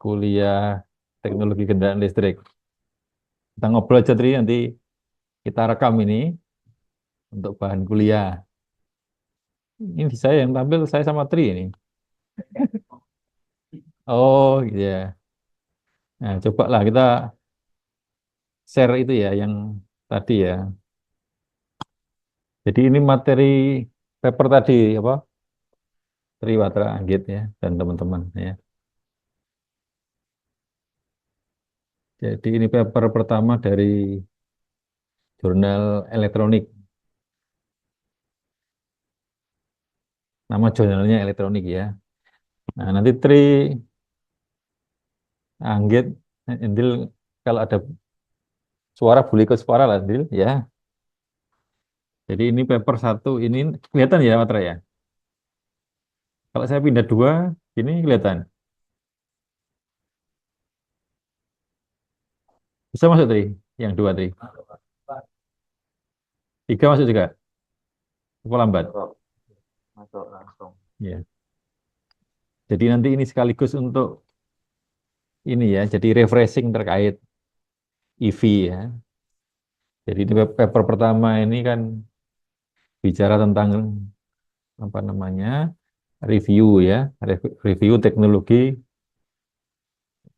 kuliah teknologi kendaraan listrik. Kita ngobrol aja, Tri, nanti kita rekam ini untuk bahan kuliah. Ini saya yang tampil, saya sama Tri ini. Oh, gitu ya. Nah, coba lah kita share itu ya, yang tadi ya. Jadi ini materi paper tadi, apa? Triwatra Anggit ya, dan teman-teman ya. Jadi ini paper pertama dari jurnal elektronik. Nama jurnalnya elektronik ya. Nah, nanti Tri Anggit, Indil, kalau ada suara boleh ikut suara lah, Indil ya. Jadi ini paper satu, ini kelihatan ya Matra ya. Kalau saya pindah dua, ini kelihatan. Bisa masuk Tri, yang dua Tri. Tiga masuk juga, apa lambat? Masuk langsung. Ya. Jadi nanti ini sekaligus untuk ini ya, jadi refreshing terkait EV ya. Jadi ini paper pertama ini kan bicara tentang apa namanya, review ya, review teknologi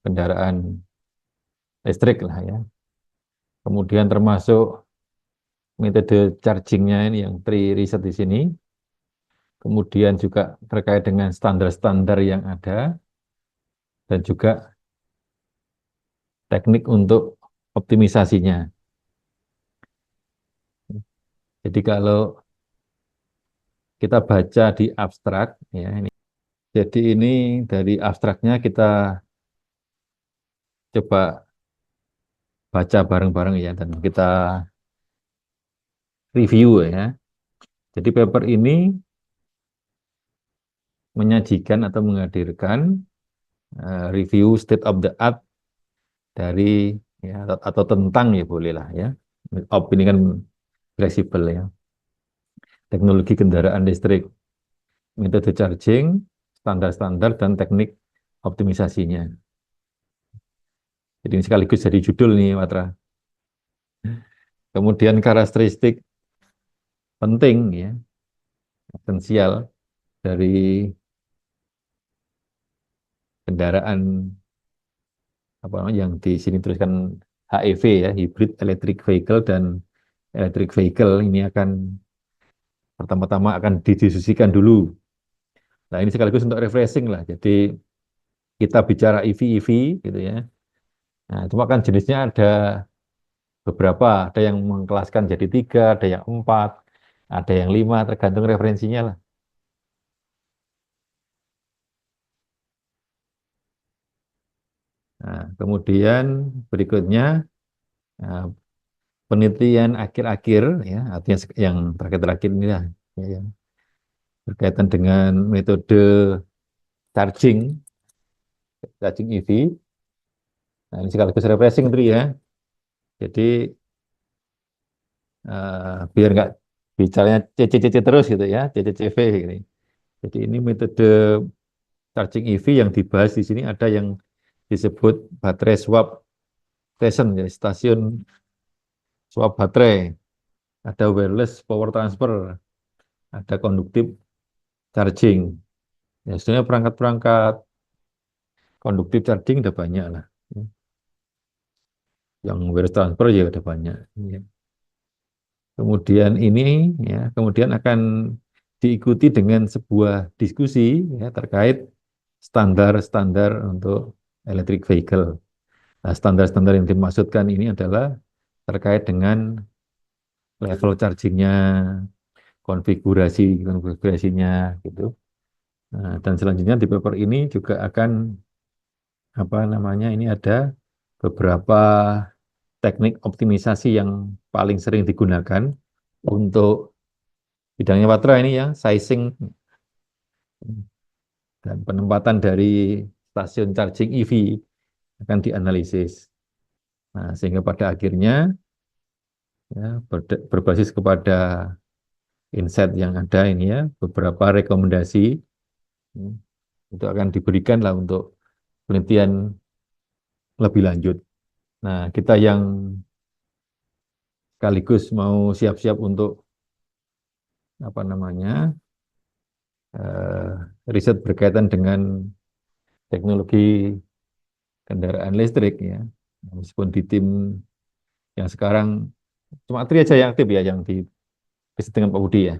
kendaraan listrik lah ya. Kemudian termasuk metode chargingnya ini yang Tri riset di sini. Kemudian juga terkait dengan standar-standar yang ada dan juga teknik untuk optimisasinya. Jadi kalau kita baca di abstrak ya ini. Jadi ini dari abstraknya kita coba baca bareng-bareng ya dan kita review ya. Jadi paper ini menyajikan atau menghadirkan review state of the art dari ya atau tentang ya bolehlah ya. Op ini kan fleksibel ya. Teknologi kendaraan listrik, metode charging, standar-standar dan teknik optimisasinya. Jadi ini sekaligus jadi judul nih, Matra. Kemudian karakteristik penting ya, esensial dari kendaraan apa namanya yang di sini tuliskan HEV ya, hybrid electric vehicle dan electric vehicle ini akan pertama-tama akan didiskusikan dulu. Nah, ini sekaligus untuk refreshing lah. Jadi kita bicara EV gitu ya. Nah, cuma kan jenisnya ada beberapa, ada yang mengkelaskan jadi tiga, ada yang empat, ada yang lima, tergantung referensinya lah. Nah, kemudian berikutnya nah, penelitian akhir-akhir ya, artinya yang terakhir-terakhir ini lah, ya, yang berkaitan dengan metode charging, charging EV. Nah, ini sekaligus refreshing tadi ya. Jadi biar nggak bicaranya CCCC terus gitu ya, CCCV gitu. Jadi ini metode charging EV yang dibahas di sini ada yang disebut baterai swap station, ya, stasiun swap baterai, ada wireless power transfer, ada conductive charging. Ya, sebenarnya perangkat-perangkat conductive charging udah banyak lah. Yang wireless transfer ya udah banyak. Ya. Kemudian ini ya, kemudian akan diikuti dengan sebuah diskusi ya, terkait standar-standar untuk electric vehicle. Nah, standar-standar yang dimaksudkan ini adalah terkait dengan level chargingnya, konfigurasinya gitu. Nah, dan selanjutnya di paper ini juga akan apa namanya ini ada beberapa teknik optimisasi yang paling sering digunakan untuk bidangnya Patra ini ya, sizing dan penempatan dari stasiun charging EV akan dianalisis. Nah, sehingga pada akhirnya ya, berbasis kepada insight yang ada ini ya, beberapa rekomendasi hmm, itu akan diberikan lah untuk penelitian lebih lanjut. Nah, kita yang sekaligus mau siap-siap untuk apa namanya riset berkaitan dengan teknologi kendaraan listrik ya. Meskipun di tim yang sekarang cuma Tri aja yang aktif ya, yang di riset dengan Pak Budi ya.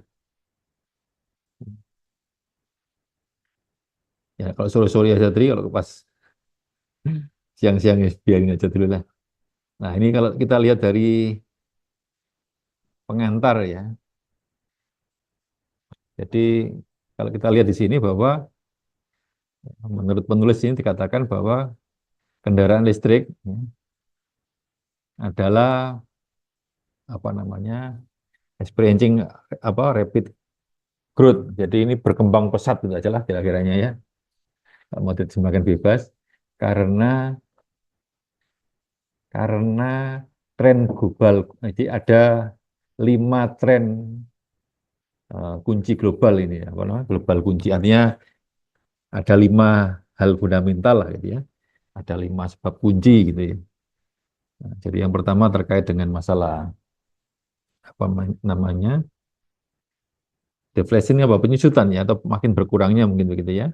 Ya kalau sore-sore aja Tri, kalau pas siang-siang ya biarin aja dulu lah. Nah ini kalau kita lihat dari pengantar ya. Jadi kalau kita lihat di sini bahwa menurut penulis ini dikatakan bahwa kendaraan listrik ya, adalah apa namanya experiencing apa rapid growth. Jadi ini berkembang pesat itu aja lah kira-kiranya ya. Kalau mau diterjemahkan bebas karena karena tren global. Jadi ada 5 tren kunci global ini ya, apa namanya global kunci. Artinya ada 5 hal fundamental lah gitu ya. Ada 5 sebab kunci gitu ya. Nah, jadi yang pertama terkait dengan masalah apa namanya deflation apa penyusutan ya atau makin berkurangnya mungkin begitu ya.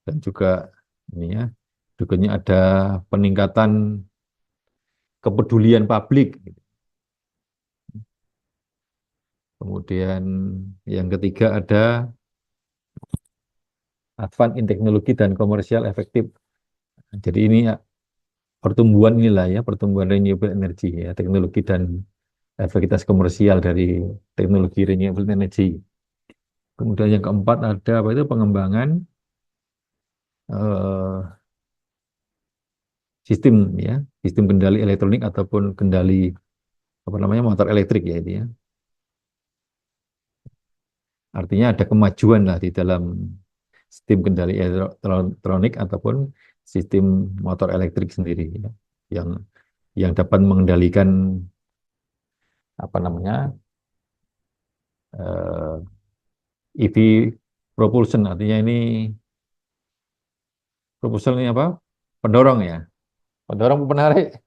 Dan juga ini ya berikutnya ada peningkatan kepedulian publik. Kemudian yang ketiga ada advance in teknologi dan komersial efektif. Jadi ini ya, pertumbuhan inilah ya, pertumbuhan renewable energy ya, teknologi dan efektivitas komersial dari teknologi renewable energy. Kemudian yang keempat ada apa itu pengembangan eh, sistem ya, sistem kendali elektronik ataupun kendali apa namanya motor elektrik ya itu ya. Artinya ada kemajuan lah di dalam sistem kendali elektronik ataupun sistem motor elektrik sendiri ya, yang dapat mengendalikan apa namanya EV propulsion. Artinya ini propulsion ini apa? Pendorong ya, pendorong penarik.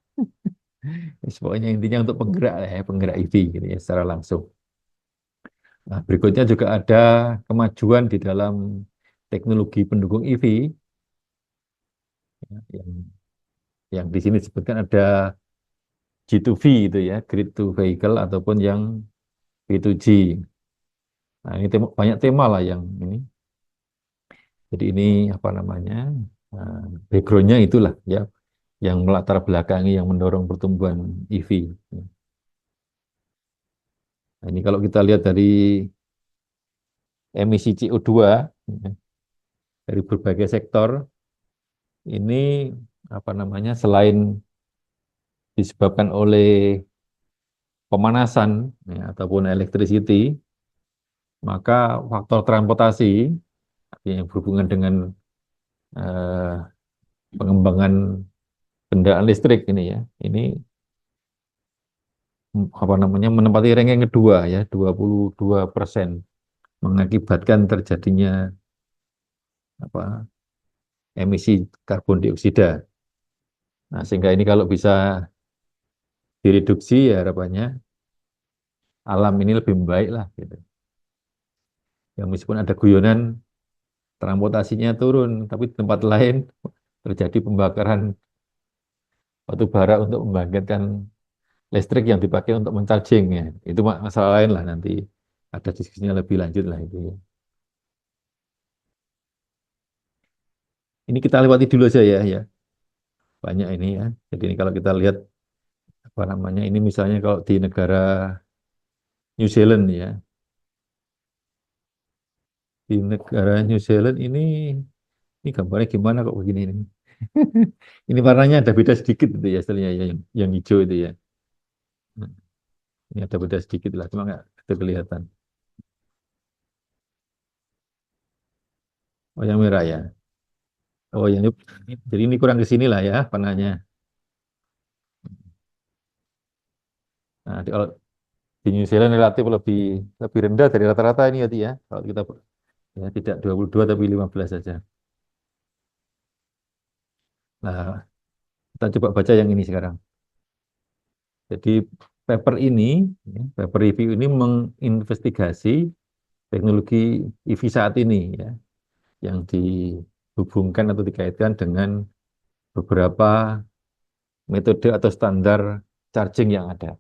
Pokoknya intinya untuk penggerak ya, penggerak EV gitu ya secara langsung. Nah, berikutnya juga ada kemajuan di dalam teknologi pendukung EV ya, yang di sini disebutkan ada G2V itu ya, grid to vehicle ataupun yang V2G. Nah, ini banyak tema lah yang ini. Jadi ini apa namanya? Nah, backgroundnya itulah ya, yang melatar belakangi yang mendorong pertumbuhan EV. Nah, ini kalau kita lihat dari emisi CO2 ya, dari berbagai sektor, ini apa namanya? Selain disebabkan oleh pemanasan ya, ataupun electricity, maka faktor transportasi yang berhubungan dengan eh, pengembangan kendaraan listrik ini ya, ini apa namanya menempati ranking kedua ya, 22% mengakibatkan terjadinya apa emisi karbon dioksida. Nah, sehingga ini kalau bisa direduksi ya harapannya alam ini lebih baik lah gitu. Ya meskipun ada guyonan transportasinya turun, tapi di tempat lain terjadi pembakaran batu bara untuk membangkitkan listrik yang dipakai untuk mencharging ya. Itu masalah lain lah nanti ada diskusinya lebih lanjut lah itu ya. Ini kita lewati dulu aja ya ya. Banyak ini ya. Jadi ini kalau kita lihat apa namanya ini misalnya kalau di negara New Zealand ya. Di negara New Zealand ini gambarnya gimana kok begini ini. Ini warnanya ada beda sedikit itu ya istilahnya ya, yang hijau itu ya. Nah, ini ada beda sedikit lah, cuma nggak itu kelihatan. Oh yang merah ya. Oh yang ini, jadi ini kurang ke sini lah ya warnanya. Nah, kalau di New Zealand relatif lebih lebih rendah dari rata-rata ini ya, Ti, ya. Kalau kita ya tidak 22 tapi 15 saja. Nah, kita coba baca yang ini sekarang. Jadi paper ini, paper review ini menginvestigasi teknologi EV saat ini ya, yang dihubungkan atau dikaitkan dengan beberapa metode atau standar charging yang ada.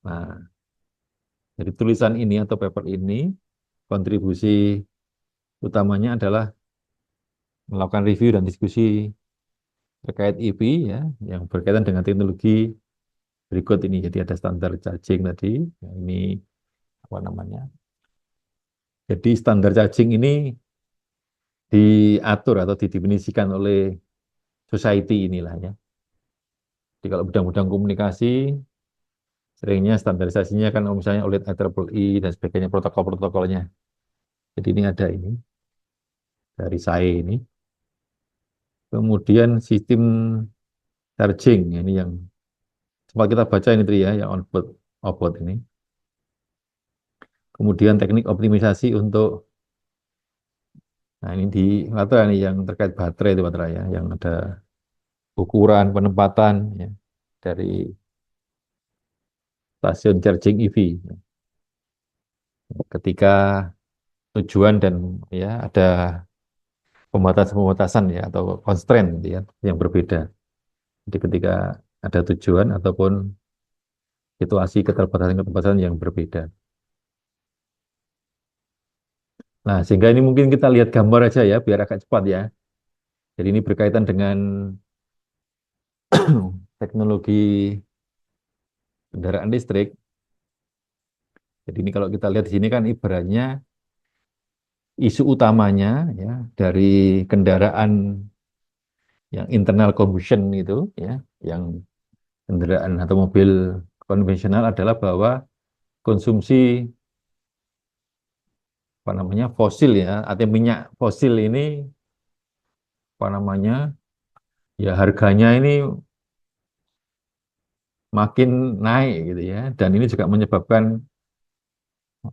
Nah, dari tulisan ini atau paper ini, kontribusi utamanya adalah melakukan review dan diskusi terkait EV ya, yang berkaitan dengan teknologi berikut ini. Jadi ada standar charging tadi, ya, ini apa namanya? Jadi standar charging ini diatur atau didefinisikan oleh society inilah ya. Jadi kalau bidang-bidang komunikasi, seringnya standarisasinya kan misalnya oleh IEEE dan sebagainya protokol-protokolnya. Jadi ini ada ini dari SAE ini. Kemudian sistem charging ini yang sempat kita baca ini tadi ya, yang onboard offboard ini. Kemudian teknik optimisasi untuk nah ini di baterai nih yang terkait baterai itu baterai ya, yang ada ukuran penempatan ya, dari stasiun charging EV. Ketika tujuan dan ya ada pembatasan-pembatasan ya atau constraint gitu ya yang berbeda. Jadi ketika ada tujuan ataupun situasi keterbatasan-keterbatasan yang berbeda. Nah, sehingga ini mungkin kita lihat gambar aja ya biar agak cepat ya. Jadi ini berkaitan dengan teknologi kendaraan listrik. Jadi ini kalau kita lihat di sini kan ibaratnya isu utamanya ya dari kendaraan yang internal combustion itu ya, yang kendaraan atau mobil konvensional adalah bahwa konsumsi apa namanya fosil ya atau minyak fosil ini apa namanya ya harganya ini makin naik gitu ya dan ini juga menyebabkan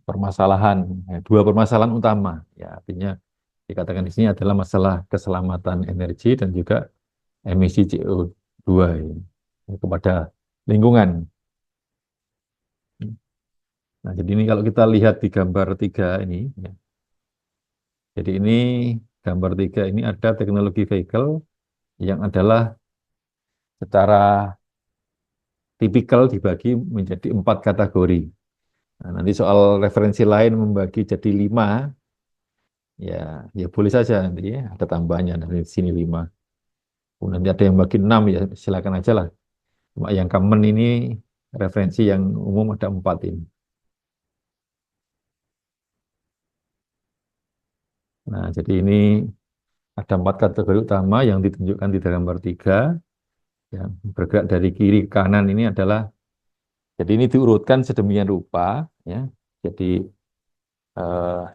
permasalahan dua permasalahan utama ya artinya dikatakan di sini adalah masalah keselamatan energi dan juga emisi CO2 ini, kepada lingkungan. Nah, jadi ini kalau kita lihat di gambar tiga ini, ya, jadi ini gambar tiga ini ada teknologi vehicle yang adalah secara tipikal dibagi menjadi empat kategori. Nah, nanti soal referensi lain membagi jadi lima, ya, ya boleh saja nanti ya, ada tambahannya dari sini lima. Nanti ada yang bagi enam ya silakan aja lah. Cuma yang common ini referensi yang umum ada empat ini. Nah, jadi ini ada empat kategori utama yang ditunjukkan di gambar tiga. Yang bergerak dari kiri ke kanan ini adalah, jadi ini diurutkan sedemikian rupa, ya. Jadi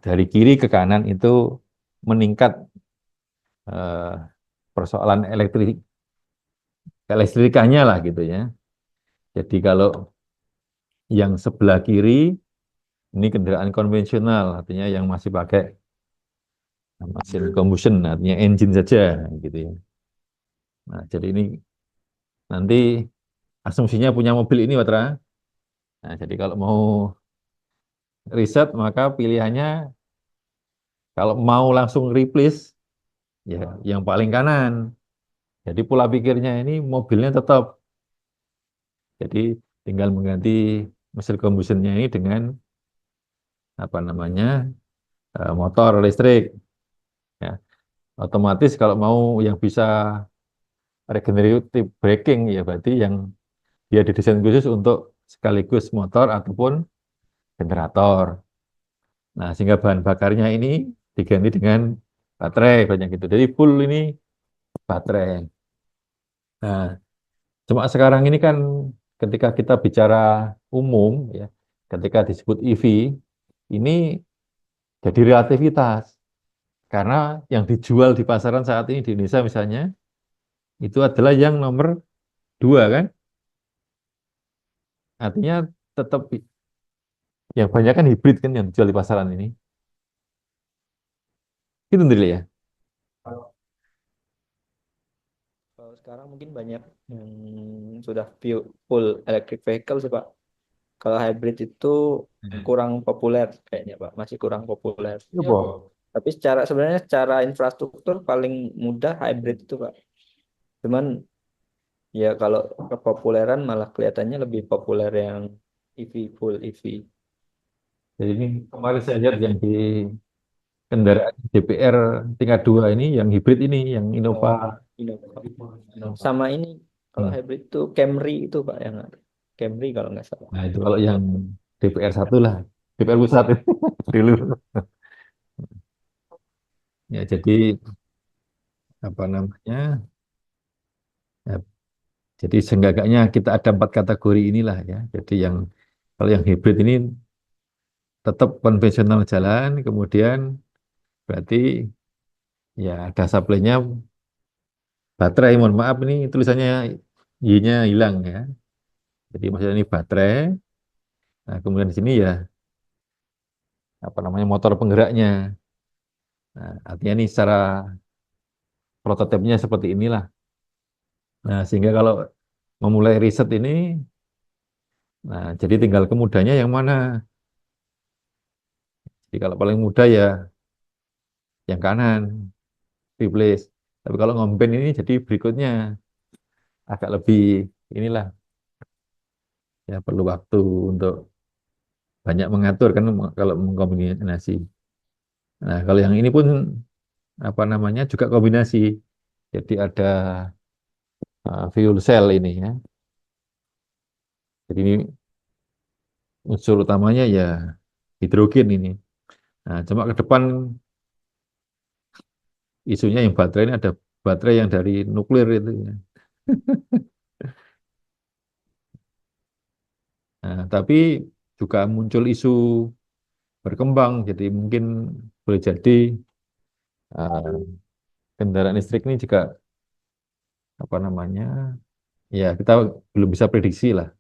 dari kiri ke kanan itu meningkat eh, persoalan kelistrikannya lah gitu ya. Jadi kalau yang sebelah kiri ini kendaraan konvensional, artinya yang masih pakai mesin combustion, artinya engine saja gitu ya. Nah, jadi ini nanti asumsinya punya mobil ini, Watra. Nah, jadi kalau mau riset maka pilihannya kalau mau langsung replace ya yang paling kanan. Jadi pola pikirnya ini mobilnya tetap. Jadi tinggal mengganti mesin combustionnya ini dengan apa namanya motor listrik. Ya. Otomatis kalau mau yang bisa regenerative braking ya berarti yang dia didesain khusus untuk sekaligus motor ataupun generator. Nah, sehingga bahan bakarnya ini diganti dengan baterai banyak itu. Jadi full ini baterai. Nah, cuma sekarang ini kan ketika kita bicara umum ya, ketika disebut EV ini jadi relativitas karena yang dijual di pasaran saat ini di Indonesia misalnya itu adalah yang nomor dua kan, artinya tetap yang banyak kan hibrid kan yang dijual di pasaran ini. Itu sendiri ya. sekarang mungkin banyak yang sudah full electric vehicle sih Pak. Kalau hybrid itu Hmm. kurang populer kayaknya Pak, masih kurang populer. Iya, Bob. Tapi sebenarnya secara infrastruktur paling mudah hybrid itu Pak. Cuman ya kalau kepopuleran malah kelihatannya lebih populer yang EV, full EV. Jadi ini kemarin saya lihat yang di kendaraan DPR tingkat 2 ini, yang hibrid ini, yang Innova. Oh, Innova. Sama ini kalau Hmm. hybrid itu Camry itu Pak yang ada. Camry kalau nggak salah. Nah, itu kalau yang DPR 1 lah, DPR pusat dulu. Ya, jadi apa namanya? Ya, jadi seenggaknya kita ada 4 kategori inilah ya. Jadi yang kalau yang hibrid ini tetap konvensional jalan, kemudian berarti ya ada supply-nya baterai. Mohon maaf ini tulisannya Y-nya hilang ya. Jadi maksudnya ini baterai. Nah, kemudian di sini ya apa namanya motor penggeraknya. Nah, artinya ini secara prototipenya seperti inilah. Nah, sehingga kalau memulai riset ini, nah jadi tinggal kemudanya yang mana. Jadi kalau paling mudah ya yang kanan, replace. Tapi kalau ngomben ini jadi berikutnya agak lebih inilah ya perlu waktu untuk banyak mengatur kan kalau mengkombinasi. Nah, kalau yang ini pun apa namanya juga kombinasi. Jadi ada fuel cell ini ya. Jadi ini unsur utamanya ya hidrogen ini. Nah, cuma ke depan isunya yang baterai ini ada baterai yang dari nuklir itu ya. Nah, tapi juga muncul isu berkembang. Jadi mungkin boleh jadi eh, kendaraan listrik ini juga apa namanya ya kita belum bisa prediksi lah.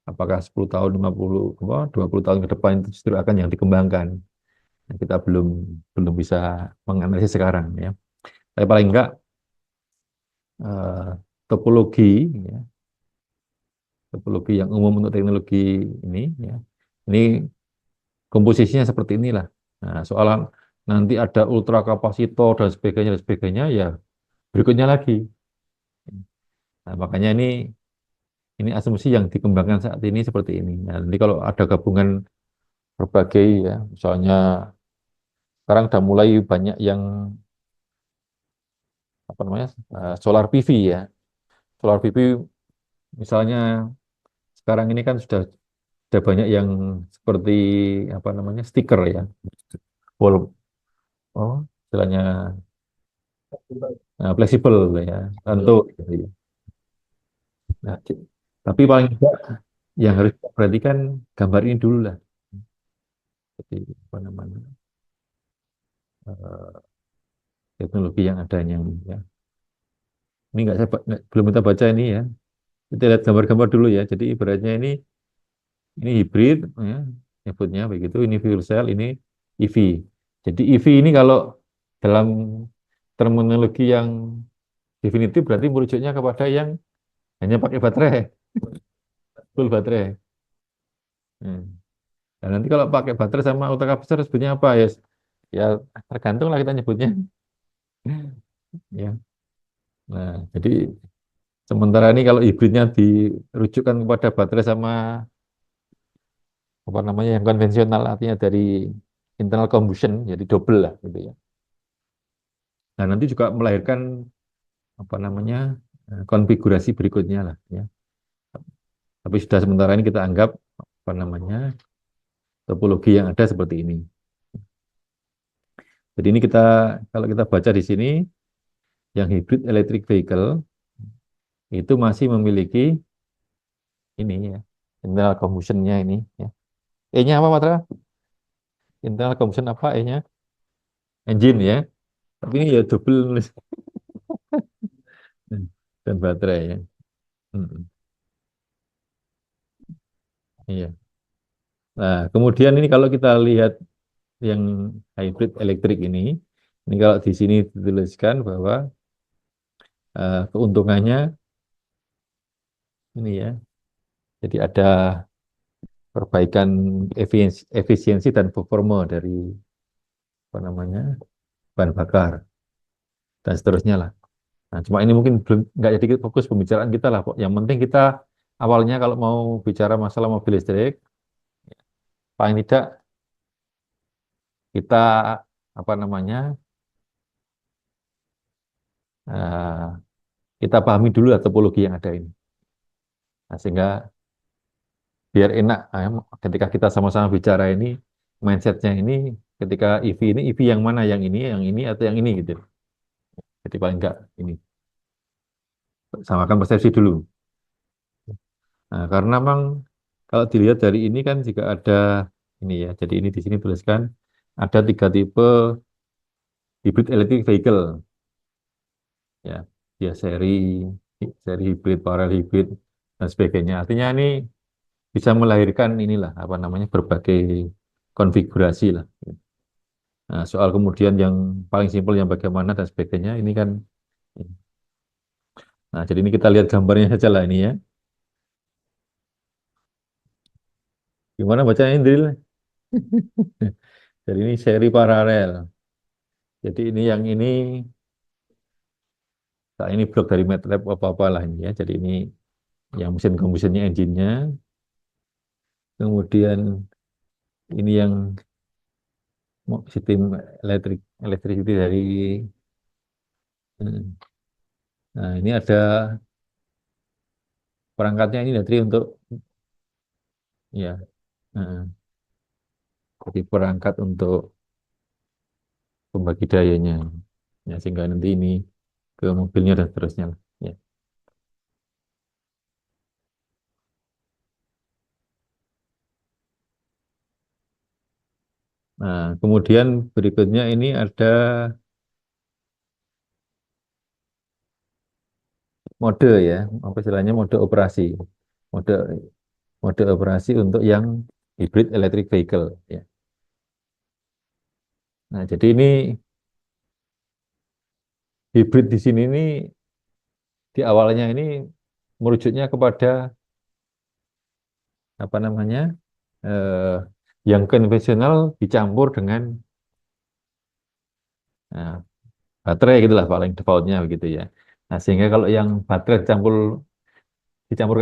Apakah 10 tahun, 50, 20 tahun ke depan itu justru akan yang dikembangkan. Nah, kita belum bisa menganalisis sekarang ya. Tapi paling enggak eh, topologi ya, topologi yang umum untuk teknologi ini ya. Ini komposisinya seperti inilah. Nah, soalan nanti ada ultra kapasitor dan sebagainya ya berikutnya lagi. Nah, makanya ini asumsi yang dikembangkan saat ini seperti ini. Nah, nanti kalau ada gabungan berbagai ya, misalnya sekarang udah mulai banyak yang apa namanya solar PV ya. Solar PV misalnya sekarang ini kan sudah banyak yang seperti apa namanya stiker ya, wall, oh istilahnya fleksibel ya, tentu. Gitu ya. Nah, tapi paling tidak yang harus kita perhatikan gambar ini dulu lah. Jadi apa namanya eh, teknologi yang adanya ini, ya. Ini nggak belum kita baca ini ya. Kita lihat gambar-gambar dulu ya. Jadi ibaratnya ini hibrid ya, nyebutnya begitu. Ini fuel cell, ini EV. Jadi EV ini kalau dalam terminologi yang definitif berarti merujuknya kepada yang hanya pakai baterai, full baterai. Hmm. Dan nanti kalau pakai baterai sama ultra kapasitor sebutnya apa ya? Ya tergantung lah kita nyebutnya. Ya. Nah, jadi sementara ini kalau hibridnya dirujukkan kepada baterai sama apa namanya yang konvensional artinya dari internal combustion jadi double lah gitu ya. Nah, nanti juga melahirkan apa namanya konfigurasi berikutnya lah ya. Tapi sudah sementara ini kita anggap apa namanya topologi yang ada seperti ini. Jadi ini kita kalau kita baca di sini yang hybrid electric vehicle itu masih memiliki ini ya internal combustionnya ini ya. E-nya apa Matra? Internal combustion apa E-nya? Engine ya. Tapi ini ya double nulis dan baterai ya. Mm, iya. Nah, kemudian ini kalau kita lihat yang hybrid elektrik ini kalau di sini dituliskan bahwa keuntungannya ini ya. Jadi ada perbaikan efisiensi dan performa dari apa namanya bahan bakar dan seterusnya lah. Nah, cuma ini mungkin belum nggak jadi fokus pembicaraan kita lah, Pak. Yang penting kita awalnya kalau mau bicara masalah mobil listrik, paling tidak kita apa namanya eh, kita pahami dulu lah topologi yang ada ini. Nah, sehingga biar enak ketika kita sama-sama bicara ini mindsetnya ini ketika EV yang mana yang ini atau yang ini gitu. Jadi paling enggak ini samakan persepsi dulu. Nah, karena memang kalau dilihat dari ini kan juga ada ini ya. Jadi ini di sini tuliskan ada tiga tipe hybrid electric vehicle ya. Ya seri hybrid, parallel hybrid dan sebagainya. Artinya ini bisa melahirkan inilah apa namanya berbagai konfigurasi lah. Nah, soal kemudian yang paling simpel yang bagaimana dan sebagainya ini kan. Nah, jadi ini kita lihat gambarnya saja lah ini ya. Gimana bacanya Indril? Jadi ini seri paralel. Jadi ini yang ini, nah ini blok dari MATLAB apa-apa lah ini ya. Jadi ini yang mesin combustionnya engine-nya. Kemudian ini yang sistem electricity dari, hmm, nah ini ada perangkatnya ini nanti untuk ya, jadi perangkat untuk pembagi dayanya. Ya, sehingga nanti ini ke mobilnya dan seterusnya lah. Ya. Nah, kemudian berikutnya ini ada mode ya, apa istilahnya mode operasi. Mode mode operasi untuk yang hybrid electric vehicle ya. Nah, jadi ini hybrid di sini ini di awalnya ini merujuknya kepada apa namanya? eh, yang konvensional dicampur dengan nah, baterai gitulah paling defaultnya begitu ya. Nah, sehingga kalau yang baterai dicampur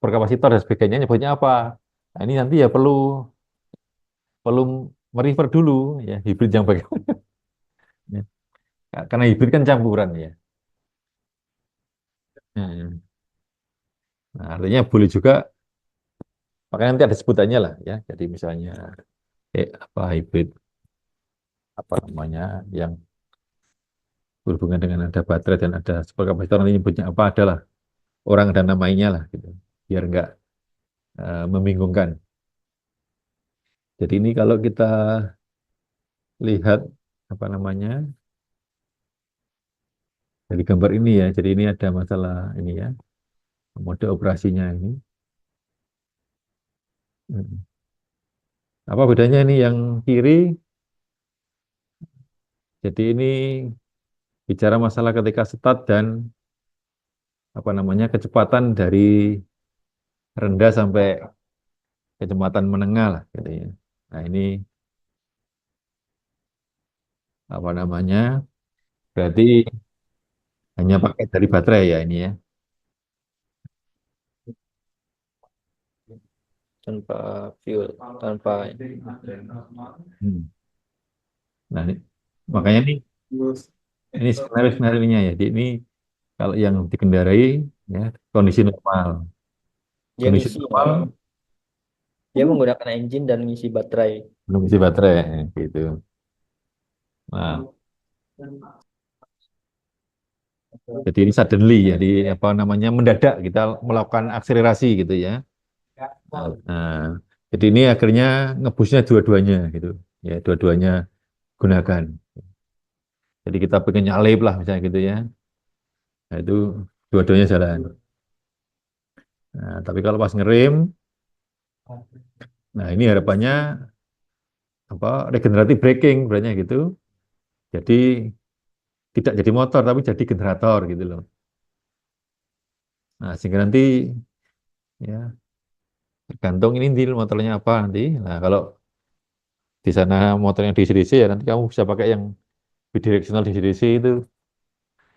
kapasitor dan sebagainya nyebutnya apa? Nah, ini nanti ya perlu perlu merefer dulu ya hybrid yang bagaimana. Ya. Karena hybrid kan campuran ya. Hmm. Nah, artinya boleh juga, makanya nanti ada sebutannya lah ya. Jadi misalnya apa hybrid apa namanya yang berhubungan dengan ada baterai dan ada super kapasitor nanti nyebutnya apa adalah orang dan namanya lah gitu. Biar nggak membingungkan. Jadi ini kalau kita lihat apa namanya dari gambar ini ya. Jadi ini ada masalah ini ya mode operasinya ini. Hmm. Apa bedanya ini yang kiri? Jadi ini bicara masalah ketika start dan apa namanya kecepatan dari rendah sampai kecepatan menengah lah gitu ya. Nah ini apa namanya berarti hanya pakai dari baterai ya ini ya. Tanpa fuel, tanpa Hmm. Nah makanya ini skenario-skenarionya ya. Jadi ini kalau yang dikendarai ya kondisi normal. dia Kondisi ngisi ya. normal Dia menggunakan engine dan ngisi baterai. belum isi baterai gitu. Nah, jadi ini suddenly jadi apa namanya mendadak kita melakukan akselerasi gitu ya. Nah, jadi ini akhirnya ngebusnya dua-duanya gitu. Ya, dua-duanya gunakan. Jadi kita pengen nyalip lah misalnya gitu ya. Nah, itu dua-duanya jalan. Nah, tapi kalau pas ngerem, nah ini harapannya apa regenerative braking berarti gitu. Jadi tidak jadi motor tapi jadi generator gitu loh. Nah, sehingga nanti ya tergantung ini nanti motornya apa nanti. Nah, kalau di sana motornya DC-DC ya nanti kamu bisa pakai yang bidirectional DC-DC itu,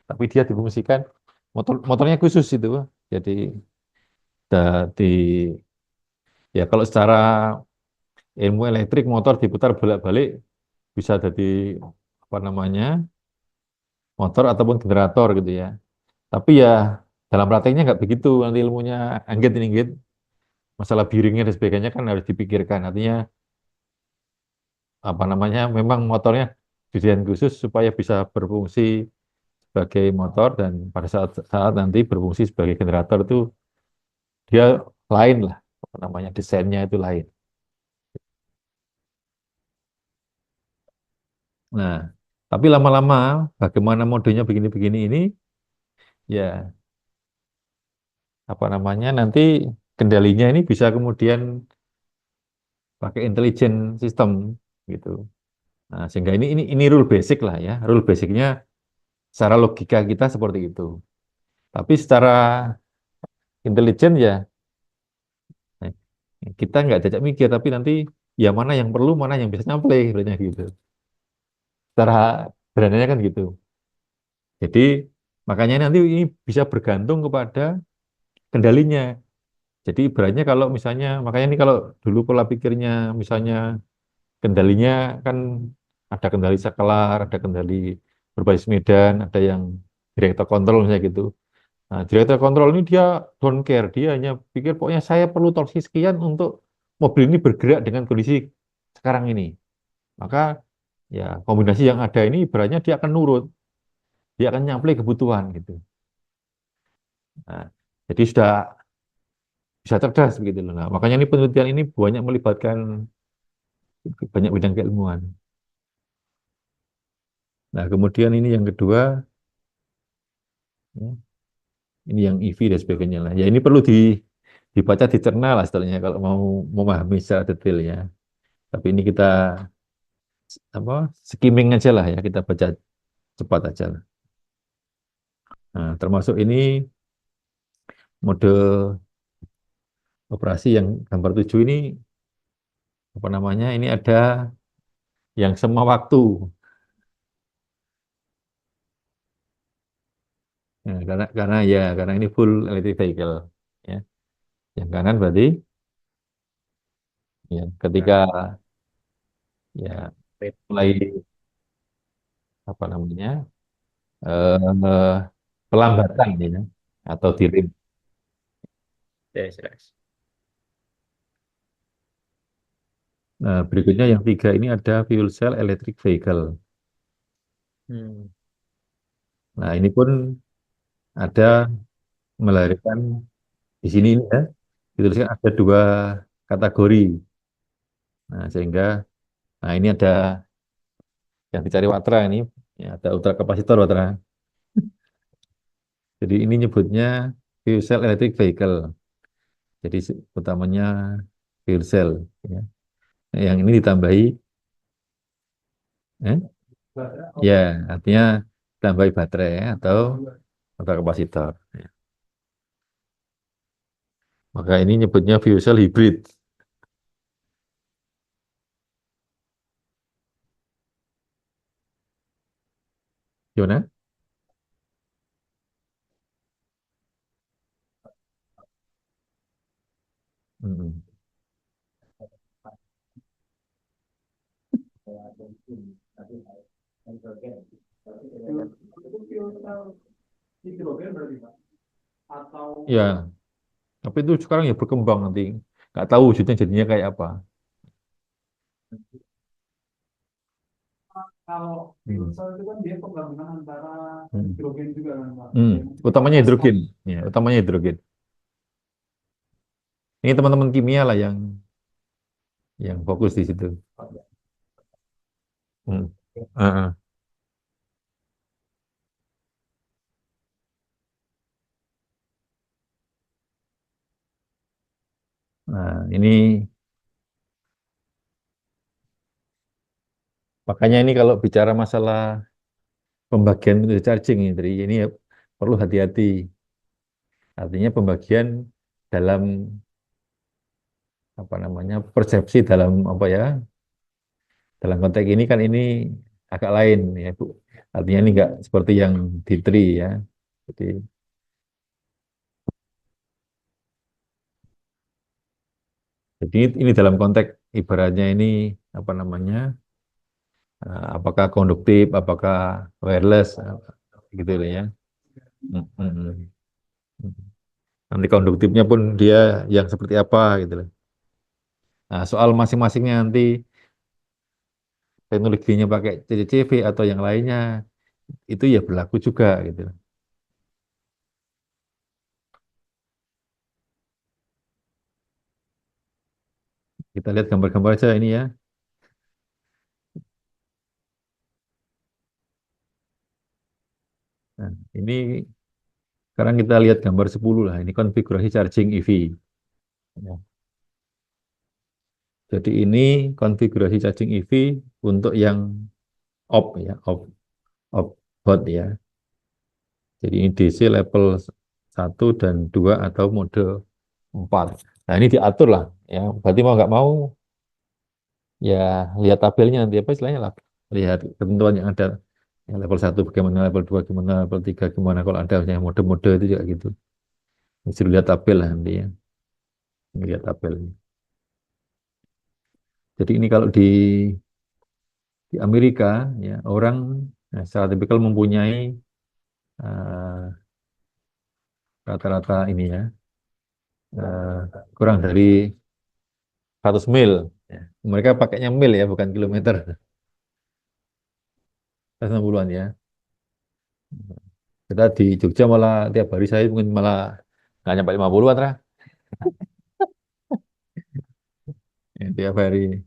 tapi dia difungsikan motornya khusus itu. Jadi di ya kalau secara ilmu elektrik motor diputar bolak-balik bisa jadi apa namanya motor ataupun generator gitu ya. Tapi ya dalam prakteknya nggak begitu nanti ilmunya anggit ini anggit. Masalah bearingnya dan sebagainya kan harus dipikirkan. Artinya apa namanya memang motornya didesain khusus supaya bisa berfungsi sebagai motor dan pada saat nanti berfungsi sebagai generator itu dia lain lah apa namanya desainnya itu lain. Nah, tapi lama-lama bagaimana modenya begini-begini ini ya apa namanya nanti kendalinya ini bisa kemudian pakai intelligent system gitu. Nah, sehingga ini rule basic lah ya. Rule basicnya secara logika kita seperti itu. Tapi secara intelijen ya nah, kita nggak jajak mikir tapi nanti ya mana yang perlu, mana yang bisa nyampe sebenarnya gitu. Secara sederhananya kan gitu. Jadi makanya nanti ini bisa bergantung kepada kendalinya. Jadi ibaratnya kalau misalnya makanya ini kalau dulu pola pikirnya misalnya kendalinya kan ada kendali saklar, ada kendali berbasis medan, ada yang director control misalnya gitu. Nah, director control ini dia don't care, dia hanya pikir pokoknya saya perlu torsi sekian untuk mobil ini bergerak dengan kondisi sekarang ini. Maka ya kombinasi yang ada ini ibaratnya dia akan nurut, dia akan nyamplai kebutuhan gitu. Nah, jadi sudah bisa cerdas begitu loh. Nah, makanya ini penelitian ini banyak melibatkan banyak bidang keilmuan. Nah, kemudian ini yang kedua, ya, ini yang EV dan sebagainya lah. Ya ini perlu dibaca, dicerna lah setelahnya kalau mau memahami secara detail ya. Tapi ini kita apa skimming aja lah ya, kita baca cepat aja lah. Nah, termasuk ini mode operasi yang gambar 7 ini apa namanya? Ini ada yang semua waktu. Nah, karena ini full electric vehicle ya. Yang kanan berarti ya ketika ya mulai apa namanya? eh, pelambatan ya atau direm. Yes, yes. Nah, berikutnya yang tiga ini ada fuel cell electric vehicle. Hmm. Nah, ini pun ada melahirkan di sini ya, dituliskan ada dua kategori. Nah, sehingga nah ini ada yang dicari Watra ini, ya, ada ultra kapasitor Watra. Jadi ini nyebutnya fuel cell electric vehicle. Jadi utamanya fuel cell. Ya. Nah, yang ini ditambahi, eh? Ya, artinya tambahi baterai ya, atau ultra kapasitor. Ya. Maka ini nyebutnya fuel cell hybrid. Gimana? Hmm. Ya, tapi itu sekarang ya berkembang nanti. Nggak tahu wujudnya jadinya kayak apa. Hmm. Hmm. Hmm. Utamanya hidrogen. Ya, utamanya hidrogen. Ini teman-teman kimia lah yang fokus di situ. Hmm. Ah, ah. Nah, ini makanya ini kalau bicara masalah pembagian metode charging ini, ini ya perlu hati-hati. Artinya pembagian dalam apa namanya persepsi dalam apa ya dalam konteks ini kan ini agak lain ya Bu. Artinya ini enggak seperti yang di Tri ya. Jadi, jadi ini dalam konteks ibaratnya ini apa namanya apakah konduktif, apakah wireless gitu lah ya. Mm, mm, mm. Nanti konduktifnya pun dia yang seperti apa gitu loh. Nah, soal masing-masingnya nanti teknologinya pakai CCTV atau yang lainnya itu ya berlaku juga gitu loh. Kita lihat gambar-gambar aja ini ya. Nah, ini sekarang kita lihat gambar 10 lah. Ini konfigurasi charging EV. Ya. Jadi ini konfigurasi charging EV untuk yang off ya, off hot ya. Jadi ini DC level 1 dan 2 atau mode 4. Nah, ini diatur lah ya. Berarti mau nggak mau ya lihat tabelnya nanti apa istilahnya lah. Lihat ketentuan yang ada. Ya, level 1 bagaimana, level 2 gimana, level 3 gimana kalau ada misalnya mode-mode itu juga gitu. Mesti lihat tabel lah nanti ya. Lihat tabel. Jadi ini kalau di Amerika ya orang secara tipikal mempunyai eh, rata-rata ini ya kurang dari 100 mil. Ya. Mereka pakainya mil ya bukan kilometer. 160-an ya. Kita di Jogja malah tiap hari saya mungkin malah nggak nyampe 50-an lah. Ya, tiap hari.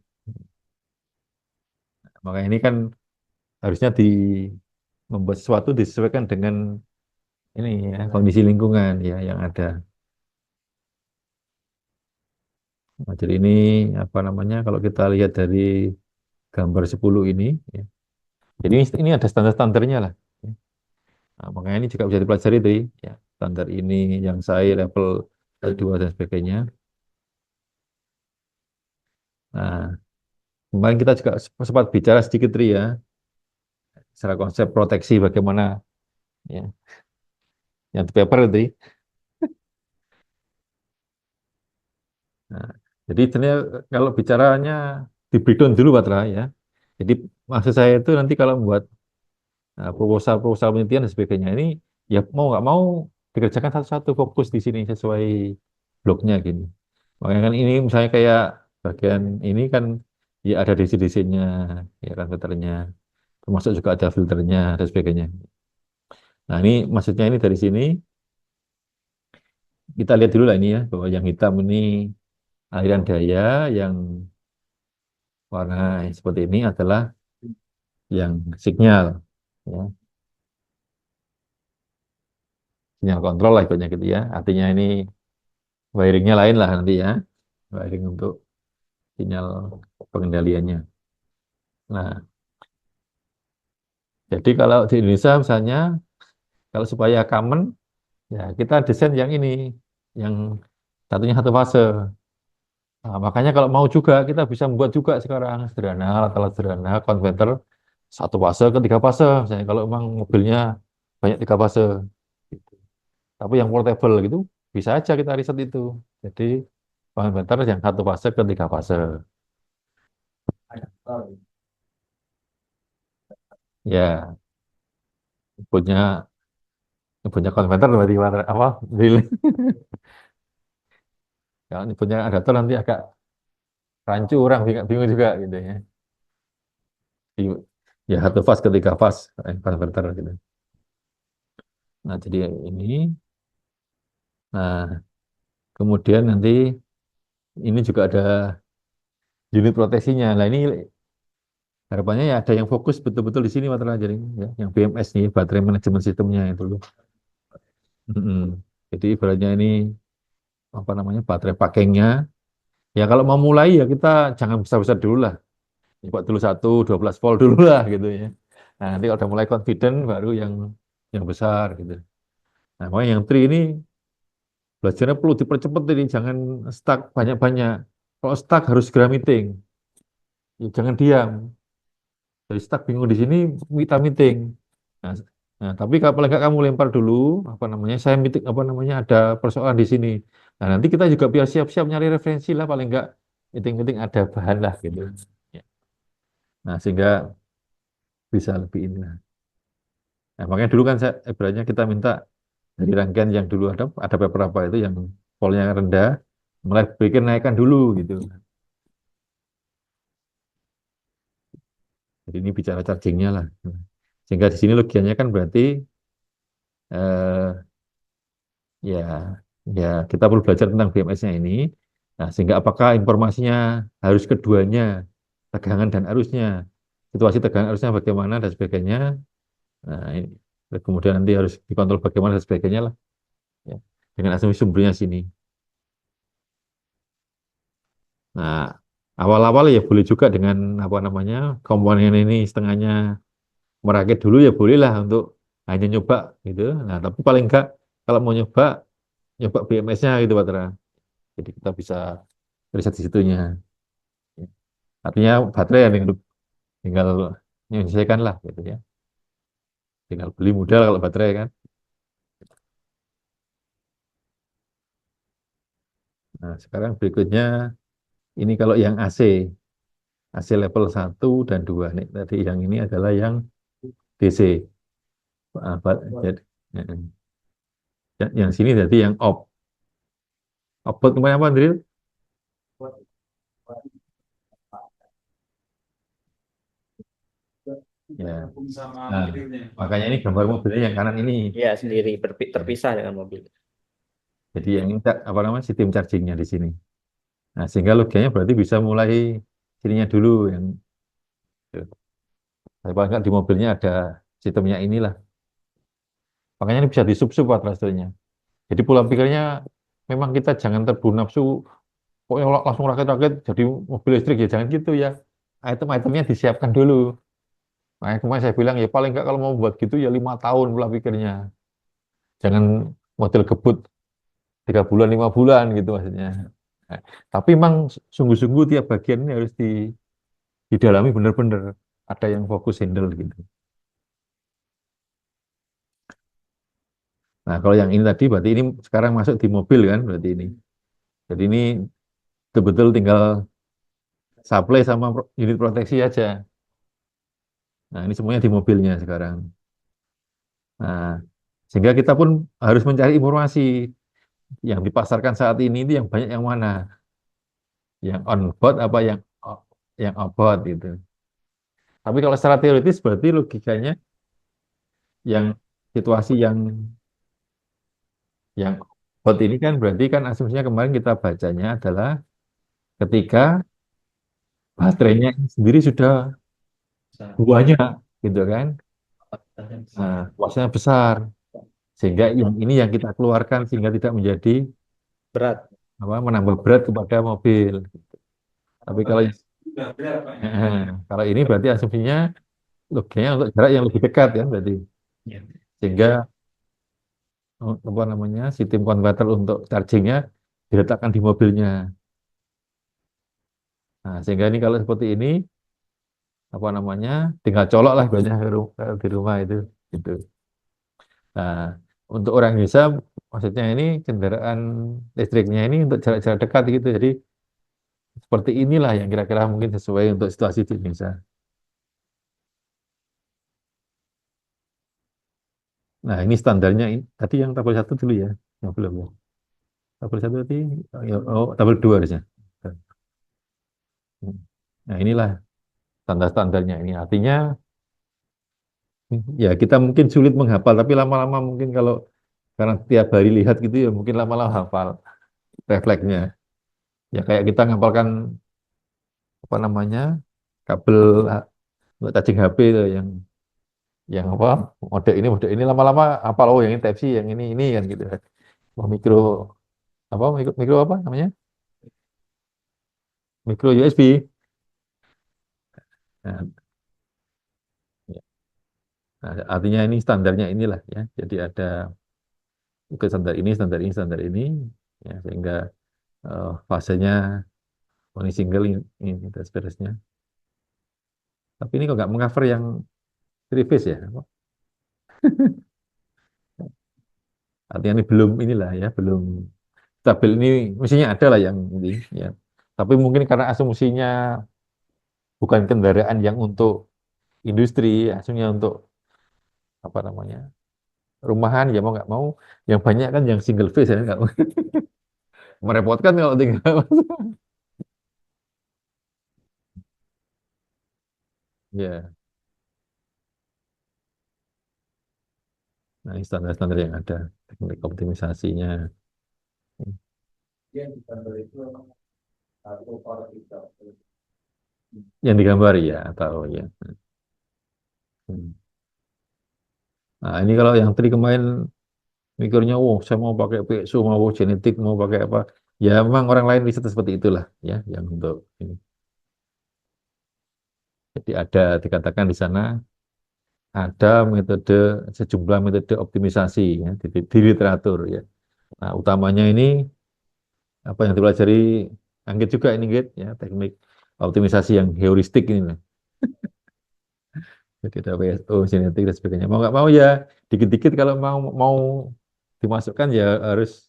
Maka ini kan harusnya membuat sesuatu disesuaikan dengan ini ya kondisi lingkungan ya yang ada. Nah, jadi ini apa namanya kalau kita lihat dari gambar 10 ini ya. Jadi ini ada standar-standarnya lah. Ya. Nah, makanya ini juga bisa dipelajari dari ya, standar ini yang saya level 2 dan sebagainya. Nah, kemarin kita juga sempat bicara sedikit Ri ya, secara konsep proteksi bagaimana ya, yang di paper itu. Nah, jadi sebenarnya kalau bicaranya di breakdown dulu Pak Tra ya. Jadi maksud saya itu nanti kalau membuat proposal-proposal penelitian dan sebagainya ini ya mau nggak mau dikerjakan satu-satu fokus di sini sesuai bloknya gini. Makanya kan ini misalnya kayak bagian ini kan ya ada DC-DC-nya, ya kan filternya, termasuk juga ada filternya dan sebagainya. Nah ini maksudnya ini dari sini kita lihat dulu lah ini ya bahwa yang hitam ini aliran daya, yang warna seperti ini adalah yang sinyal, ya, sinyal kontrol lah ibaratnya gitu ya. Artinya ini wiringnya lain lah nanti ya, wiring untuk sinyal pengendaliannya. Nah, jadi kalau di Indonesia misalnya, kalau supaya common, ya kita desain yang ini, yang satunya satu fase. Nah, makanya kalau mau juga kita bisa membuat juga sekarang sederhana, alat-alat sederhana, konverter satu fase ke 3 fase. Misalnya kalau memang mobilnya banyak 3 fase, gitu. Tapi yang portable gitu bisa aja kita riset itu. Jadi konverter yang satu fase ke 3 fase. Ya, punya punya konverter berarti apa? Drill. Kalau punya adaptor nanti agak rancu orang bingung bingung juga gitu ya. Ya satu fase ke 3 fase konverter gitu. Nah jadi ini. Nah kemudian nanti ini juga ada unit proteksinya. Nah ini harapannya ya ada yang fokus betul-betul di sini masalah jadi ya, yang BMS nih baterai manajemen sistemnya itu loh. Mm-mm. Jadi ibaratnya ini apa namanya baterai packingnya. Ya kalau mau mulai ya kita jangan besar-besar dulu lah. Buat dulu 12 volt dulu lah gitu ya. Nah, nanti kalau udah mulai confident baru yang besar gitu. Nah, makanya yang tri ini belajarnya perlu dipercepat ini, jangan stuck banyak-banyak. Kalau stuck harus segera meeting, ya, jangan diam. Jadi stuck bingung di sini, kita meeting. Nah, tapi kalau paling nggak kamu lempar dulu, apa namanya, saya meeting, apa namanya, ada persoalan di sini. Nah, nanti kita juga biar siap-siap nyari referensi lah, paling nggak meeting-meeting ada bahan lah gitu. Ya. Nah, sehingga bisa lebih ini lah. Nah, makanya dulu kan saya, ibaratnya kita minta dari rangkaian yang dulu ada beberapa itu yang volnya rendah, mulai bikin naikkan dulu gitu. Jadi ini bicara chargingnya lah. Sehingga di sini logikanya kan berarti eh, ya ya kita perlu belajar tentang BMS-nya ini. Nah, sehingga apakah informasinya harus keduanya, tegangan dan arusnya, situasi tegangan arusnya bagaimana dan sebagainya. Nah, ini. Kemudian nanti harus dikontrol bagaimana dan sebagainya lah. Ya. Dengan asumsi sumbernya sini. Nah, awal-awal ya boleh juga dengan apa namanya komponen ini setengahnya merakit dulu ya bolehlah untuk hanya nyoba gitu. Nah, tapi paling enggak kalau mau nyoba nyoba BMS-nya gitu Pak Tra. Jadi kita bisa riset di situnya. Artinya baterai yang tinggal menyelesaikan lah gitu ya. Tinggal beli modal kalau baterai kan. Nah, sekarang berikutnya ini kalau yang AC, AC level 1 dan 2. Nih, tadi yang ini adalah yang DC. Jadi, yang sini jadi yang op. Output kemarin apa, Andri? Ya. Nah, makanya ini gambar mobilnya yang kanan ini. Ya, sendiri Ya. terpisah dengan mobil. Jadi yang ini apa namanya sistem chargingnya di sini. Nah, sehingga logikanya berarti bisa mulai sininya dulu yang paling nggak di mobilnya ada sistemnya inilah. Makanya ini bisa disub-sub hasilnya. Jadi pola pikirnya memang kita jangan terburu nafsu, pokoknya langsung rakit-rakit jadi mobil listrik ya jangan gitu ya. Item-itemnya disiapkan dulu. Makanya kemarin saya bilang ya paling nggak kalau mau buat gitu ya 5 tahun pola pikirnya. Jangan model gebut 3 bulan 5 bulan gitu maksudnya. Nah, tapi memang sungguh-sungguh tiap bagian ini harus didalami benar-benar. Ada yang fokus handle gitu. Nah, kalau yang ini tadi berarti ini sekarang masuk di mobil kan berarti ini. Jadi ini betul-betul tinggal supply sama unit proteksi aja. Nah, ini semuanya di mobilnya sekarang. Nah, sehingga kita pun harus mencari informasi yang dipasarkan saat ini itu yang banyak yang mana, yang on board apa yang off board gitu. Tapi kalau secara teoritis berarti logikanya yang situasi yang hot ini kan berarti kan asumsinya kemarin kita bacanya adalah ketika baterainya sendiri sudah banyak gitu kan. Nah, kuasanya besar sehingga yang ini yang kita keluarkan sehingga tidak menjadi Berat. apa menambah berat kepada mobil. Tapi kalau kalau ini berarti asumsinya logikanya untuk jarak yang lebih dekat kan berarti sehingga apa namanya sistem konverter untuk chargingnya diletakkan di mobilnya. Nah, sehingga ini kalau seperti ini apa namanya tinggal colok lah banyak di rumah itu gitu. Nah, untuk orang Indonesia maksudnya ini kendaraan listriknya ini untuk jarak-jarak dekat gitu. Jadi seperti inilah yang kira-kira mungkin sesuai untuk situasi di Indonesia. Nah, ini standarnya tadi yang tabel 1 dulu ya, yang belum ya. Tabel 1 tadi, tabel 2 harusnya. Nah, inilah standar-standarnya ini. Artinya ya kita mungkin sulit menghafal, tapi lama-lama mungkin kalau karena tiap hari lihat gitu ya mungkin lama-lama hafal refleksnya. Ya kayak kita ngapalkan apa namanya kabel untuk charging HP itu yang apa mode ini lama-lama hafal oh yang ini Type C yang ini kan gitu. Oh, mikro apa namanya mikro USB. Nah, ya. Nah, artinya ini standarnya inilah ya. Jadi ada oke, standar ini, standar ini, standar ini, ya, sehingga fasenya ini single ini dan seterusnya. Tapi ini kok nggak mengcover yang three phase ya? Artinya ini belum inilah ya, belum stabil ini mestinya ada lah yang ini ya. Tapi mungkin karena asumsinya bukan kendaraan yang untuk industri, asumsinya untuk apa namanya rumahan ya mau nggak mau, yang banyak kan yang single phase ya nggak merepotkan kalau tinggal. Ya, nah ini standar-standar yang ada teknik optimisasinya yang digambar ya atau ya. Hmm. Nah ini kalau yang tadi kemarin mikirnya, oh saya mau pakai PSO, mau genetik, mau pakai apa? Ya memang orang lain riset seperti itulah ya, yang untuk ini. Jadi ada dikatakan di sana ada metode sejumlah metode optimisasi ya di literatur ya. Nah utamanya ini apa yang dipelajari Anggit juga ini Anggit ya teknik optimisasi yang heuristik ini lah. Jadi ada PSO, genetik dan sebagainya. Mau nggak mau ya dikit-dikit kalau mau mau dimasukkan ya harus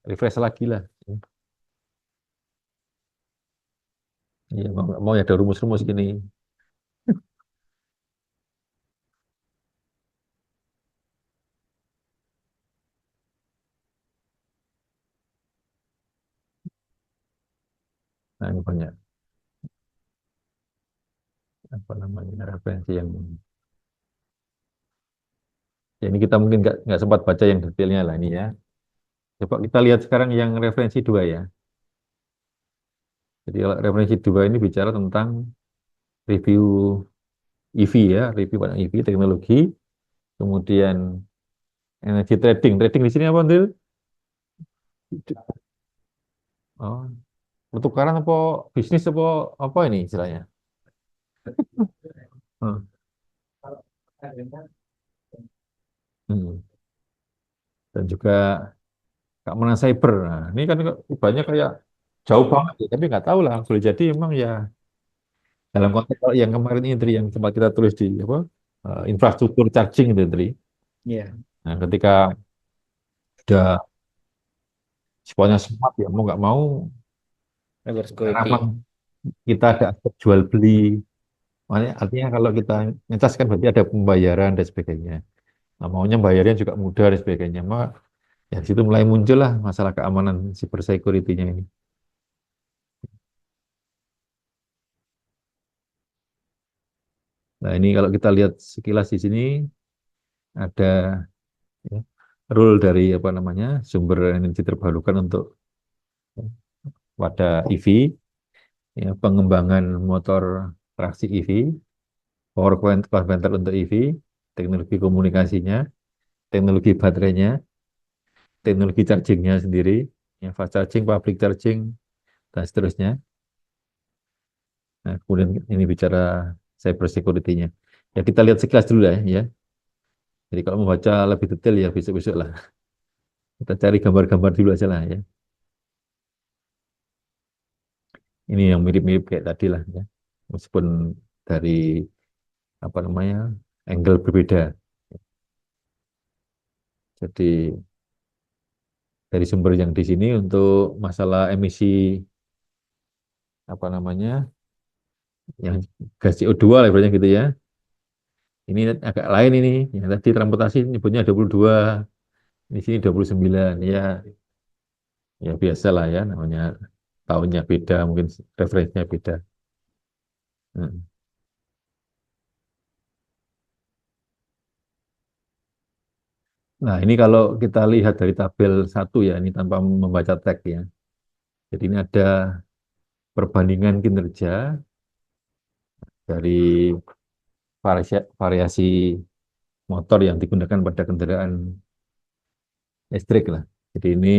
refresh lagi lah. Iya, mau nggak mau ya ada rumus-rumus gini. Nah, ini banyak apa namanya referensi yang ya ini kita mungkin nggak sempat baca yang detailnya lah ini ya. Coba kita lihat sekarang yang referensi dua ya. Jadi kalau referensi dua ini bicara tentang review EV ya, review pada EV teknologi, kemudian energy trading. Trading di sini apa, Ndil? Oh, pertukaran apa bisnis apa ini istilahnya? Hmm. Hmm. Dan juga keamanan cyber. Nah, ini kan banyak kayak jauh banget ya, tapi nggak tahu lah. Boleh jadi emang ya dalam konteks kalau yang kemarin ini Tri, yang sempat kita tulis di apa infrastruktur charging itu Tri. Iya, Nah, ketika sudah semuanya smart ya mau nggak mau cyber karena memang security. kita ada aspek jual beli. Makanya artinya kalau kita ngecas kan berarti ada pembayaran dan sebagainya. Nah, maunya bayarnya juga mudah dan sebagainya. Maka ya di situ mulai muncul lah masalah keamanan cyber security-nya ini. Nah, ini kalau kita lihat sekilas di sini ada ya, rule dari apa namanya sumber energi terbarukan untuk pada EV, ya, pengembangan motor traksi EV, power converter untuk EV, teknologi komunikasinya, teknologi baterainya, teknologi chargingnya sendiri, ya, fast charging, public charging, dan seterusnya. Nah, kemudian ini bicara cyber security-nya. Ya kita lihat sekilas dulu lah ya. Jadi kalau mau baca lebih detail ya besok-besok lah. Kita cari gambar-gambar dulu aja lah ya. Ini yang mirip-mirip kayak tadi lah ya. Meskipun dari apa namanya angle berbeda. Jadi dari sumber yang di sini untuk masalah emisi apa namanya yang gas CO2 lah ibaratnya gitu ya. Ini agak lain ini. Yang tadi transportasi nyebutnya 22, di sini 29. Ya, ya biasa lah ya namanya tahunnya beda, mungkin referensinya beda. Hmm. Nah, ini kalau kita lihat dari tabel satu ya, ini tanpa membaca teks ya. Jadi ini ada perbandingan kinerja dari variasi motor yang digunakan pada kendaraan listrik lah. Jadi ini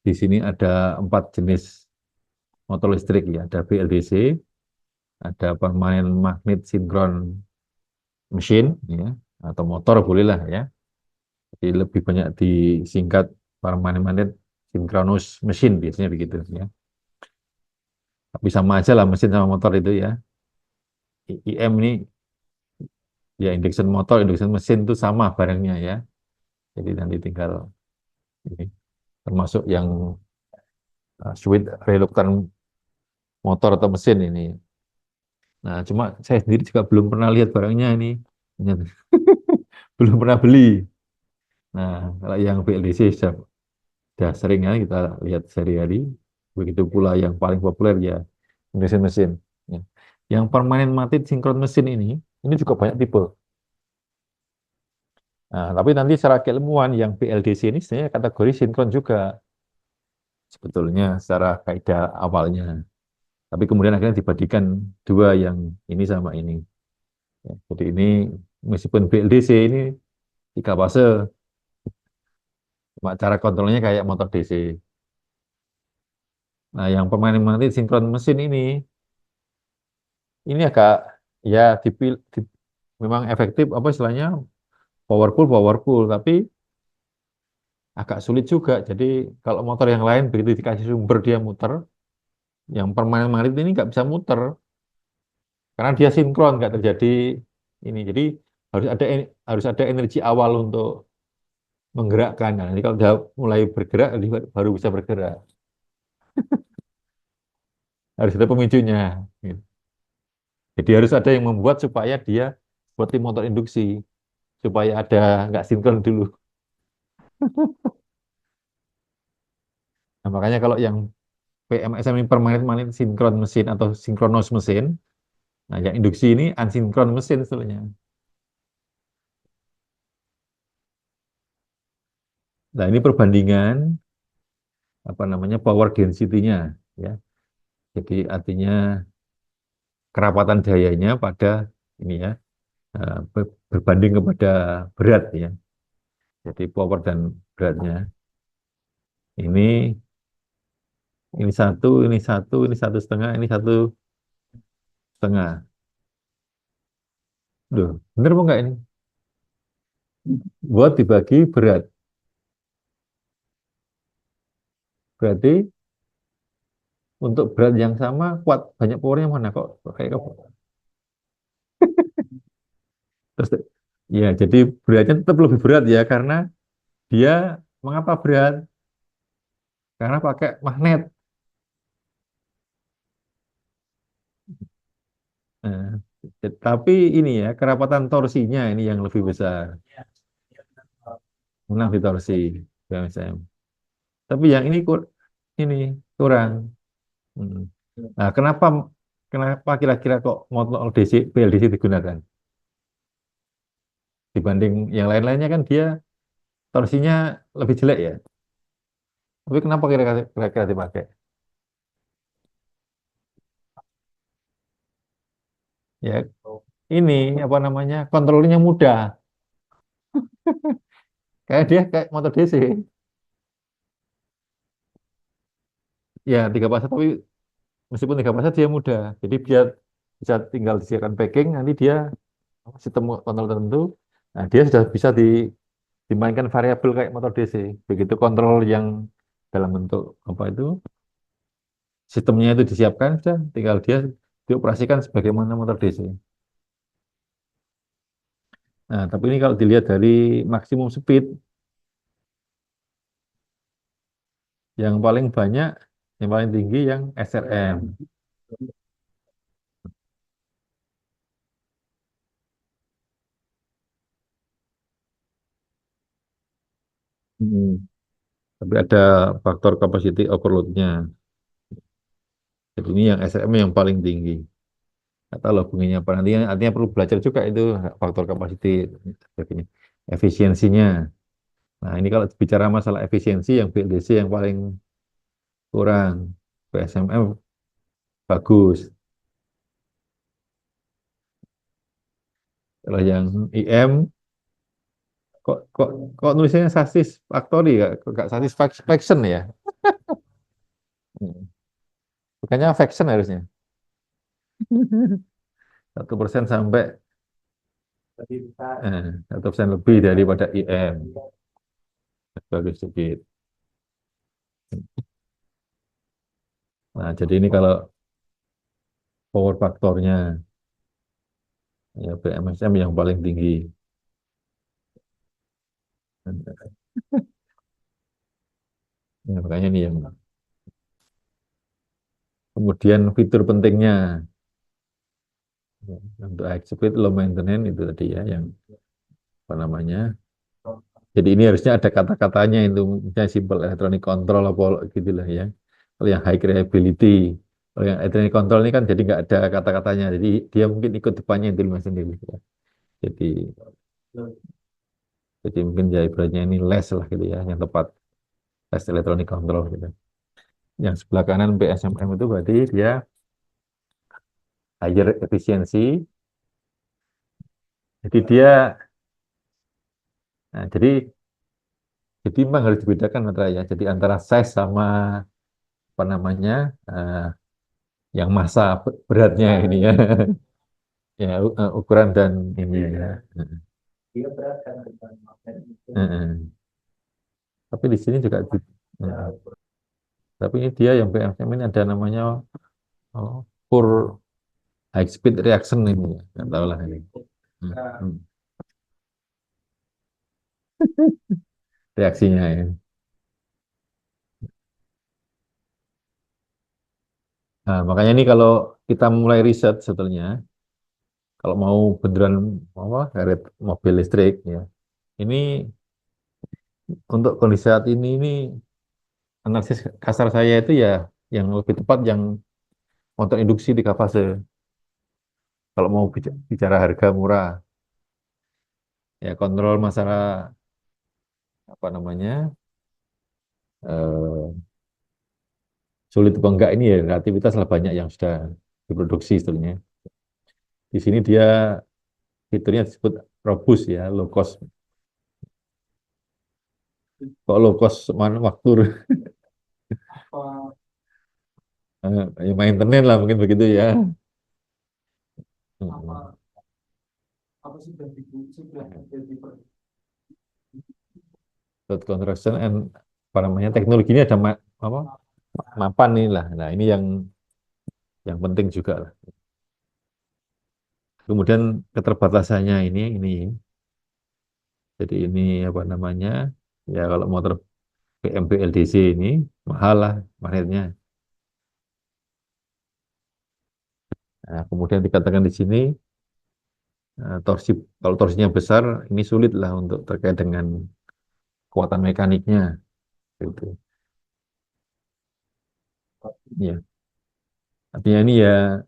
di sini ada 4 jenis motor listrik ya. Ada BLDC, ada permanen magnet sinkron mesin, ya, atau motor bolehlah ya. Jadi lebih banyak disingkat permanen magnet sinkronus mesin biasanya begitu ya. Tapi sama aja lah mesin sama motor itu ya. IM ini ya induction motor, induction mesin itu sama barangnya ya. Jadi nanti tinggal ini termasuk yang switch reluctant motor atau mesin ini. Nah, cuma saya sendiri juga belum pernah lihat barangnya ini. Belum pernah beli. Nah, kalau yang PLDC sudah sering ya kita lihat sehari-hari. Begitu pula yang paling populer ya mesin-mesin. Ya. Yang permanen mati sinkron mesin ini juga banyak tipe. Nah, tapi nanti secara keilmuan yang PLDC ini sebenarnya kategori sinkron juga sebetulnya secara kaidah awalnya. Tapi kemudian akhirnya dibandingkan dua yang ini sama ini. Ya, jadi ini meskipun BLDC ini 3 fase, cuma cara kontrolnya kayak motor DC. Nah, yang permanen magnetic sinkron mesin ini agak ya memang efektif apa istilahnya powerful, tapi agak sulit juga. Jadi kalau motor yang lain begitu dikasih sumber dia muter, yang permanen magnetic ini nggak bisa muter karena dia sinkron nggak terjadi ini. Jadi harus ada energi awal untuk menggerakkan. Nah, nanti kalau dia mulai bergerak, dia baru bisa bergerak. Harus ada pemicunya. Gitu. Jadi harus ada yang membuat supaya dia seperti motor induksi, supaya ada nggak sinkron dulu. Nah, makanya kalau yang PMSM ini permanen magnet sinkron mesin atau sinkronos mesin, nah yang induksi ini asinkron mesin sebetulnya. Nah ini perbandingan apa namanya power density-nya, ya. Jadi artinya kerapatan dayanya pada ini ya berbanding kepada berat ya. Jadi power dan beratnya ini satu setengah, ini 1,5. Loh, bener apa enggak ini? Buat dibagi berat. Berarti untuk berat yang sama, kuat banyak powernya mana kok kayak terus ya jadi beratnya tetap lebih berat ya karena dia mengapa berat? Karena pakai magnet. Nah, tapi ini ya kerapatan torsinya ini yang lebih besar. Menang di torsi BMSM. Tapi yang ini kurang. Hmm. Nah, kenapa kenapa kira-kira kok motor DC, PLDC digunakan dibanding yang lain-lainnya kan dia torsinya lebih jelek ya. Tapi kenapa kira-kira dipakai? Ya ini apa namanya kontrolnya mudah. Kayak dia kayak motor DC. Ya 3 fase tapi meskipun 3 fase dia mudah. Jadi dia bisa tinggal disiapkan packing nanti dia sistem kontrol tertentu. Nah dia sudah bisa dimainkan variabel kayak motor DC. Begitu kontrol yang dalam bentuk apa itu sistemnya itu disiapkan, sudah tinggal dia dioperasikan sebagaimana motor DC. Nah, tapi ini kalau dilihat dari maksimum speed, yang paling banyak, yang paling tinggi yang SRM. Hmm. Tapi ada faktor capacity overload-nya. Jadi ini yang SRM yang paling tinggi. Nggak tahu loh bunyinya apa. Nanti artinya perlu belajar juga itu faktor capacity, sebagainya. Efisiensinya. Nah, ini kalau bicara masalah efisiensi, yang BLDC yang paling kurang. PSMM bagus. Kalau yang IM kok kok kok nulisnya sasis factory ya, kok nggak sasis faction ya? Hmm. Bukannya faction harusnya. 1% sampai 1% lebih daripada IM. Bagus sedikit. Nah, jadi ini kalau power faktornya ya PMSM yang paling tinggi. Ya, makanya ini yang kemudian fitur pentingnya ya, untuk high speed low maintenance itu tadi ya yang apa namanya. Jadi ini harusnya ada kata-katanya itu misalnya simple electronic control apa gitu lah ya. Kalau yang high reliability, kalau yang electronic control ini kan jadi nggak ada kata-katanya. Jadi dia mungkin ikut depannya itu mas sendiri. Ya. Jadi jadi mungkin ya ibaratnya ini less lah gitu ya yang tepat less electronic control gitu. Yang sebelah kanan PSMM itu berarti dia higher efisiensi. Jadi dia, nah, jadi memang harus dibedakan Matra ya. Jadi antara size sama apa namanya yang massa beratnya ini ya, ya ukuran dan ini ya. Heeh. Tapi di sini juga, tapi ini dia yang PMM ini ada namanya pure high speed reaction ini ya. Nggak tahu lah ini. Hmm. Reaksinya ya. Nah, makanya ini kalau kita mulai riset sebetulnya, kalau mau beneran apa, mobil listrik ya, ini untuk kondisi saat ini analisis kasar saya itu ya yang lebih tepat yang motor induksi 3 fase. Kalau mau bicara harga murah, ya kontrol masalah apa namanya eh, sulit apa enggak ini ya relativitas lah banyak yang sudah diproduksi sebetulnya. Di sini dia fiturnya disebut robust ya, low cost. Kok low cost manufaktur, ya maintenance lah mungkin begitu ya. Hmm. Road construction and apa namanya teknologi ini ada apa mapan nih lah. Nah ini yang penting juga lah. Kemudian keterbatasannya ini. Jadi ini apa namanya ya kalau motor PMP LDC ini mahal lah magnetnya. Nah, kemudian dikatakan di sini torsi kalau torsinya besar ini sulit lah untuk terkait dengan kekuatan mekaniknya gitu. Ya, artinya ini ya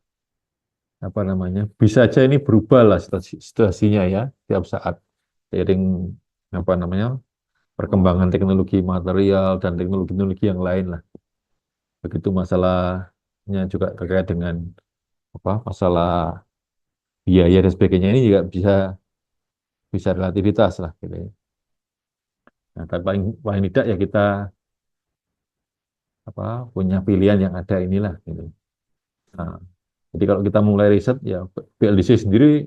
apa namanya bisa aja ini berubah lah situasinya ya tiap saat seiring apa namanya perkembangan teknologi material dan teknologi-teknologi yang lain lah. Begitu masalahnya juga terkait dengan apa masalah biaya dan sebagainya ini juga bisa bisa relativitas lah gitu ya. Nah, tapi paling paling tidak ya kita apa punya pilihan yang ada inilah gitu. Nah, jadi kalau kita mulai riset ya PLDC sendiri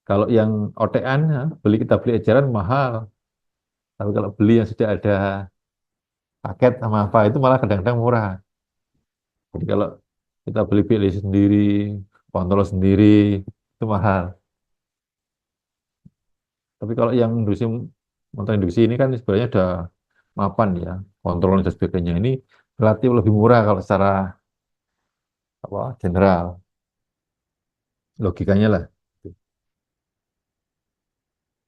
kalau yang OTAN ya, kita beli eceran mahal. Tapi kalau beli yang sudah ada paket sama apa itu malah kadang-kadang murah. Jadi kalau kita beli PLDC sendiri, kontrol sendiri itu mahal. Tapi kalau yang industri motor industri ini kan sebenarnya ada mapan ya, kontrol dan sebagainya. Ini relatif lebih murah kalau secara apa general logikanya lah.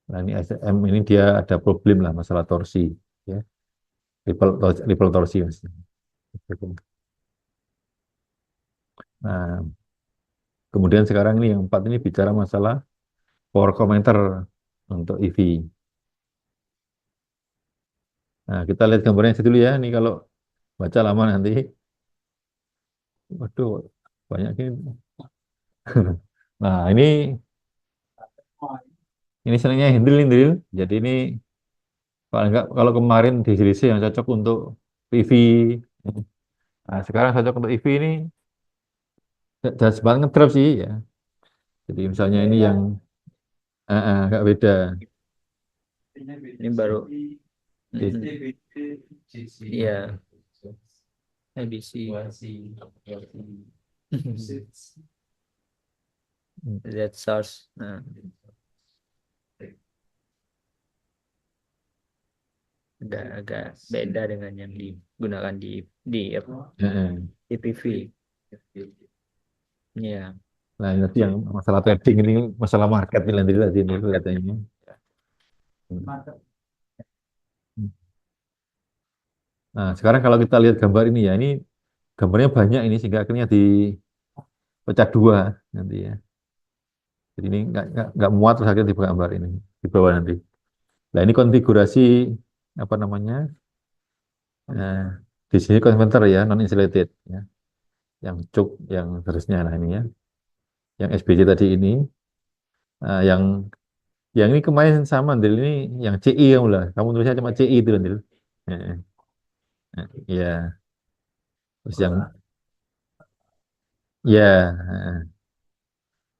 Nah ini SM ini dia ada problem lah masalah torsi ya, level torsi mas. Nah kemudian sekarang ini yang empat ini bicara masalah power commenter untuk EV. Nah kita lihat gambarnya dulu ya. Ini kalau baca lama nanti, waduh banyak ini. Nah ini senangnya handle. Jadi ini kalau enggak kalau kemarin di series yang cocok untuk EV. Nah, sekarang cocok untuk EV ini dan sempat ngedrop sih ya. Jadi misalnya ini yang Agak beda. Ini baru. Di- Iya, ABC. That source. Nah, agak beda dengan yang digunakan di apa, eh. IPV. Ya, Nah, nanti yang masalah trading ini, masalah market nih nanti ini kelihatannya. Nah, sekarang kalau kita lihat gambar ini ya, ini gambarnya banyak ini sehingga akhirnya dipecah dua nanti ya. Jadi ini nggak muat terus akhirnya di gambar ini di bawah nanti. Nah, ini konfigurasi apa namanya? eh, di sini konverter ya, non insulated ya, yang cuk, yang harusnya nah ini ya, yang SBC tadi ini, yang ini kemarin sama Del ini yang CI kamu lah, kamu tulisnya cuma CI itu Del. Eh, ya, terus yang ya,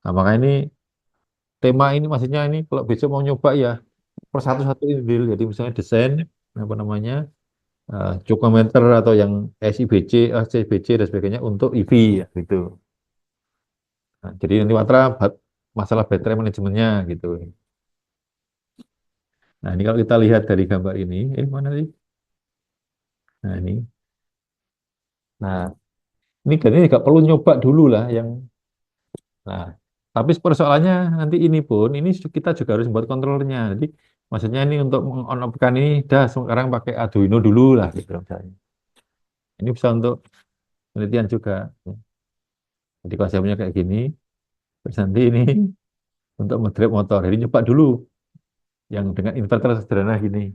nah, makanya ini tema ini maksudnya ini kalau besok mau nyoba ya per satu-satu ini Del. Jadi misalnya desain apa namanya cukometer atau yang SIBC, CBC dan sebagainya untuk EV ya gitu. Nah, jadi nanti masalah baterai manajemennya gitu. Nah, ini kalau kita lihat dari gambar ini, mana sih? Nah, ini. Nah, ini kan ini nggak perlu nyoba dulu lah yang. Nah, tapi persoalannya nanti ini pun, ini kita juga harus buat kontrolernya. Jadi, maksudnya ini untuk on off kan ini, dah sekarang pakai Arduino dulu lah gitu misalnya. Ini bisa untuk penelitian juga. Jadi konsepnya kayak gini. Terus nanti ini untuk ngedrive motor. Jadi nyoba dulu yang dengan inverter sederhana gini.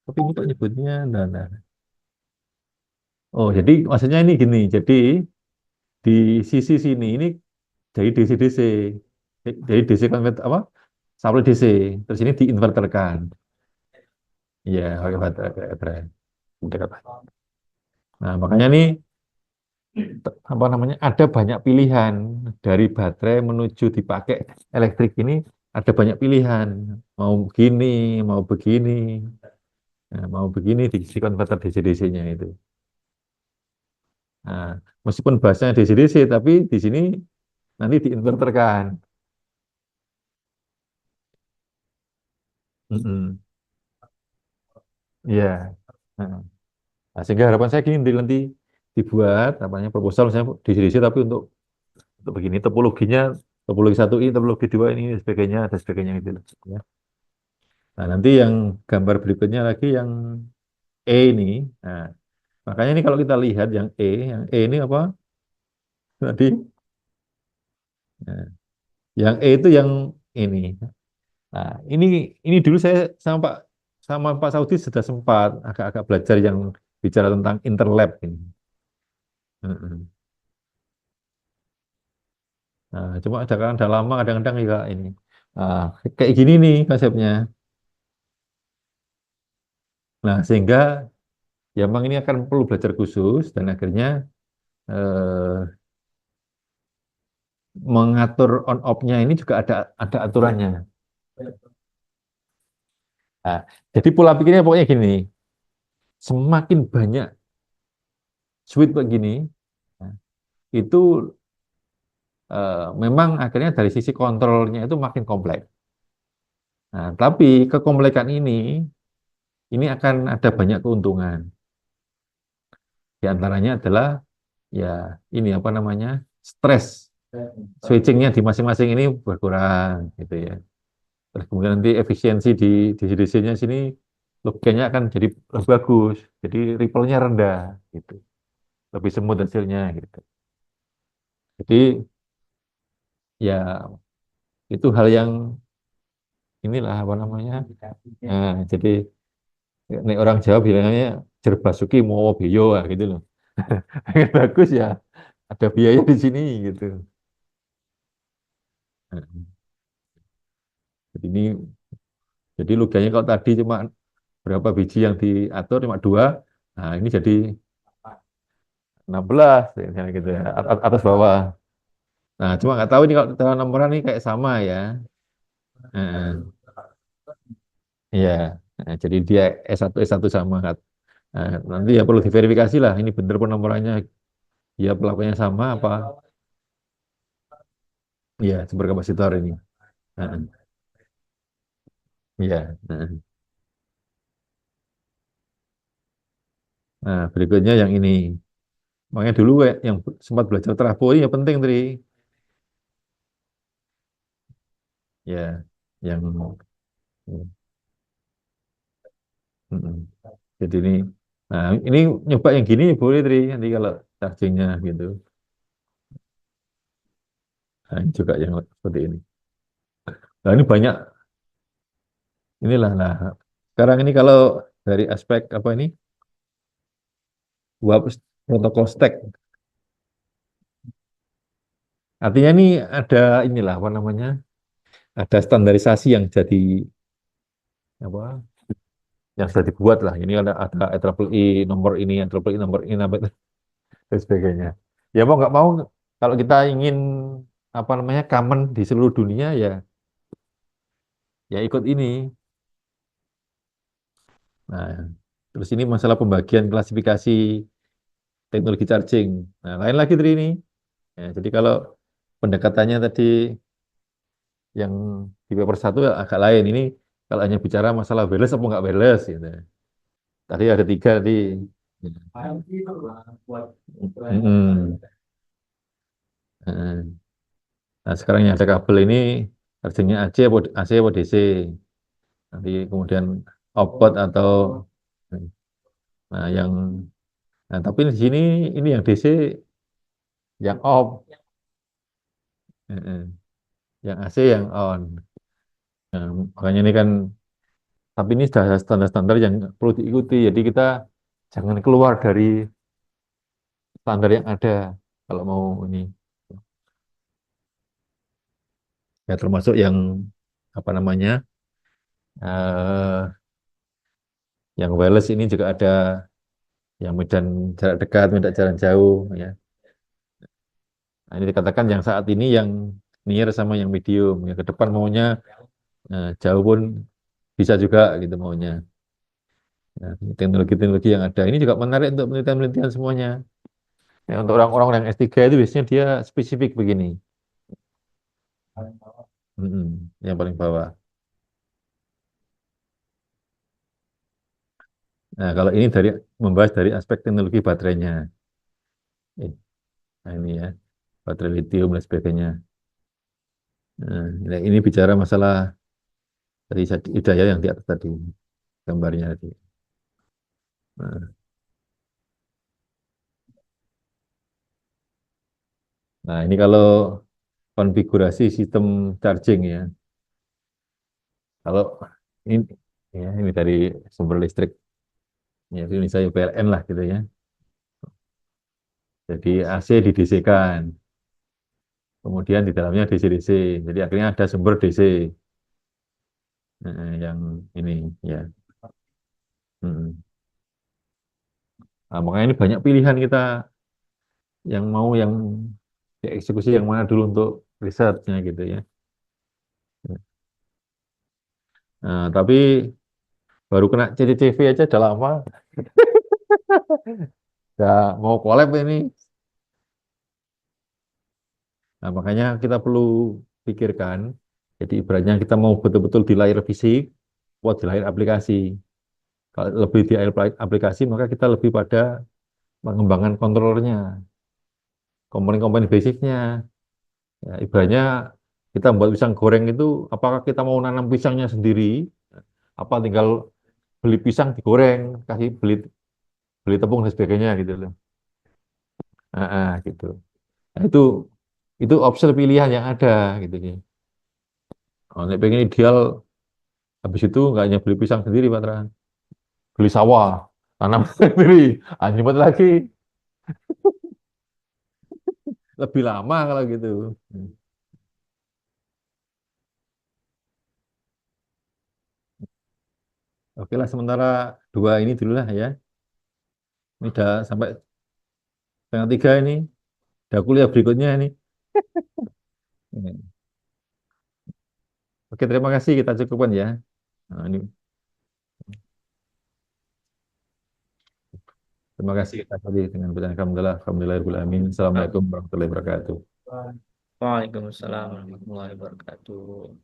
Tapi ini kok nyebutnya, nah. Oh, jadi maksudnya ini gini. Jadi di sisi sini ini dari DC-DC. Dari DC konverter apa? Supply DC. Terus ini diinverterkan. Iya, pakai baterai. Baterai. Nah, makanya nih apa namanya? Ada banyak pilihan dari baterai menuju dipakai elektrik ini ada banyak pilihan. Mau begini, mau begini, nah, mau begini di konverter DC-DC-nya itu. Nah, meskipun bahasanya DC-DC tapi di sini nanti diinverterkan. Mm-mm. Iya. Nah, sehingga harapan saya gini nanti dibuat apa namanya proposal misalnya DC-DC tapi untuk begini topologi satu ini, topologi dua ini dan sebagainya dan sebagainya gitu loh, ya. Nah, nanti yang gambar berikutnya lagi yang E ini. Nah, makanya ini kalau kita lihat yang E ini apa? Tadi nah, yang E itu yang ini. Nah, ini dulu saya sama Pak Saudi sudah sempat agak-agak belajar yang bicara tentang interlap ini. Heeh. Nah, cuma ada kadang ada lama, kadang-kadang juga ini. Nah, kayak gini nih konsepnya. Nah, sehingga ya memang ini akan perlu belajar khusus dan akhirnya eh, mengatur on off-nya ini juga ada aturannya. Nah, jadi pola pikirnya pokoknya gini, semakin banyak switch begini, nah, itu memang akhirnya dari sisi kontrolnya itu makin kompleks. Nah, tapi kekomplekan ini akan ada banyak keuntungan. Di antaranya adalah ya ini apa namanya stres switchingnya di masing-masing ini berkurang gitu ya. Terus kemudian nanti efisiensi di CDC-nya sini logikanya akan jadi lebih bagus. Jadi ripple-nya rendah gitu. Lebih semut hasilnya gitu. Jadi ya itu hal yang inilah apa namanya. Nah, jadi nek orang Jawa bilangnya jerbasuki mau beyo ah, gitu loh. Bagus ya, ada biaya di sini gitu. Nah, jadi ini jadi logikanya kalau tadi cuma berapa biji yang diatur cuma dua, nah ini jadi 16 misalnya gitu ya, atas bawah. Nah, cuma nggak tahu ini kalau cara nomoran ini kayak sama ya. Heeh. Iya. Nah, jadi dia S1 sama. Nah, nanti ya perlu diverifikasi lah. Ini bener penomorannya. Ya pelakunya sama apa? Iya, sumber kapasitor ini. Heeh. Iya. Heeh. Nah, berikutnya yang ini. Makanya dulu kayak yang sempat belajar trafo ini ya penting, Tri. Ya, yang mm-mm. Jadi nah ini nyoba yang gini boleh, Tri. Nanti kalau chargingnya gitu. Nah, ini juga yang seperti ini. Nah, ini banyak inilah. Nah, sekarang ini kalau dari aspek apa ini, web protokol stack. Artinya ini ada inilah apa namanya, ada standarisasi yang jadi apa, yang sudah dibuat lah. Ini ada IEEE nomor ini, IEEE nomor ini, dan sebagainya. Ya mau nggak mau, kalau kita ingin apa namanya common di seluruh dunia ya, ya ikut ini. Nah, terus ini masalah pembagian klasifikasi teknologi charging. Nah, lain lagi dari ini. Ya, jadi kalau pendekatannya tadi yang di paper satu agak lain. Ini kalau hanya bicara masalah wireless apa nggak wireless gitu. Tadi ada tiga tadi. Mm-mm. Heeh. Nah, sekarang yang ada kabel ini chargingnya AC apa DC. Nanti kemudian output atau nah yang nah tapi di sini ini yang DC yang off. Heeh. Yang AC yang on. Nah, makanya ini kan tapi ini sudah standar-standar yang perlu diikuti. Jadi kita jangan keluar dari standar yang ada kalau mau ini. Ya termasuk yang apa namanya eh yang wireless ini juga ada yang medan jarak dekat, medan jarak jauh ya. Nah, ini dikatakan yang saat ini yang near sama yang medium. Ya ke depan maunya jauh pun bisa juga gitu maunya. Nah, teknologi-teknologi yang ada ini juga menarik untuk penelitian-penelitian semuanya. Ya, untuk orang-orang yang S3 itu biasanya dia spesifik begini. Mm-mm, yang paling bawah. Nah, kalau ini dari membahas dari aspek teknologi baterainya. Nah, ini ya, baterai lithium dan sebagainya. Nah, ini bicara masalah dari Hidayah yang di atas tadi, gambarnya tadi. Nah, nah, ini kalau konfigurasi sistem charging ya. Kalau ini ya ini dari sumber listrik ya ini saya PLN lah gitu ya. Jadi AC di DC-kan, kemudian di dalamnya DC-DC. Jadi akhirnya ada sumber DC yang ini ya. Mm. Nah, makanya ini banyak pilihan kita yang mau yang dieksekusi yang mana dulu untuk risetnya gitu ya. Nah, tapi baru kena CCTV aja udah lama, udah mau collab ini. Nah, makanya kita perlu pikirkan. Jadi ibaratnya kita mau betul-betul di layar fisik, buat di layar aplikasi. Kalau lebih di layar aplikasi, maka kita lebih pada mengembangkan kontrolernya, komponen-komponen basicnya. Ya, ibaratnya kita membuat pisang goreng itu, apakah kita mau nanam pisangnya sendiri, apa tinggal beli pisang digoreng, kasih beli beli tepung dan sebagainya gitu loh. Gitu. Nah, itu opsi pilihan yang ada gitu ya. Oh, nek pengen ideal habis itu nggak hanya beli pisang sendiri, Pak Tra. Beli sawah, tanam sendiri, nyimpen lagi lebih lama kalau gitu. Hmm. Oke lah, sementara dua ini dulu lah ya. Ini udah sampai setengah tiga ini, udah kuliah berikutnya ini. Oke, terima kasih kita cukupkan ya. Nah, ini terima kasih kita tadi dengan bacaan alhamdulillah, alhamdulillahirobbilalamin. Assalamualaikum warahmatullahi wabarakatuh. Waalaikumsalam warahmatullahi wabarakatuh.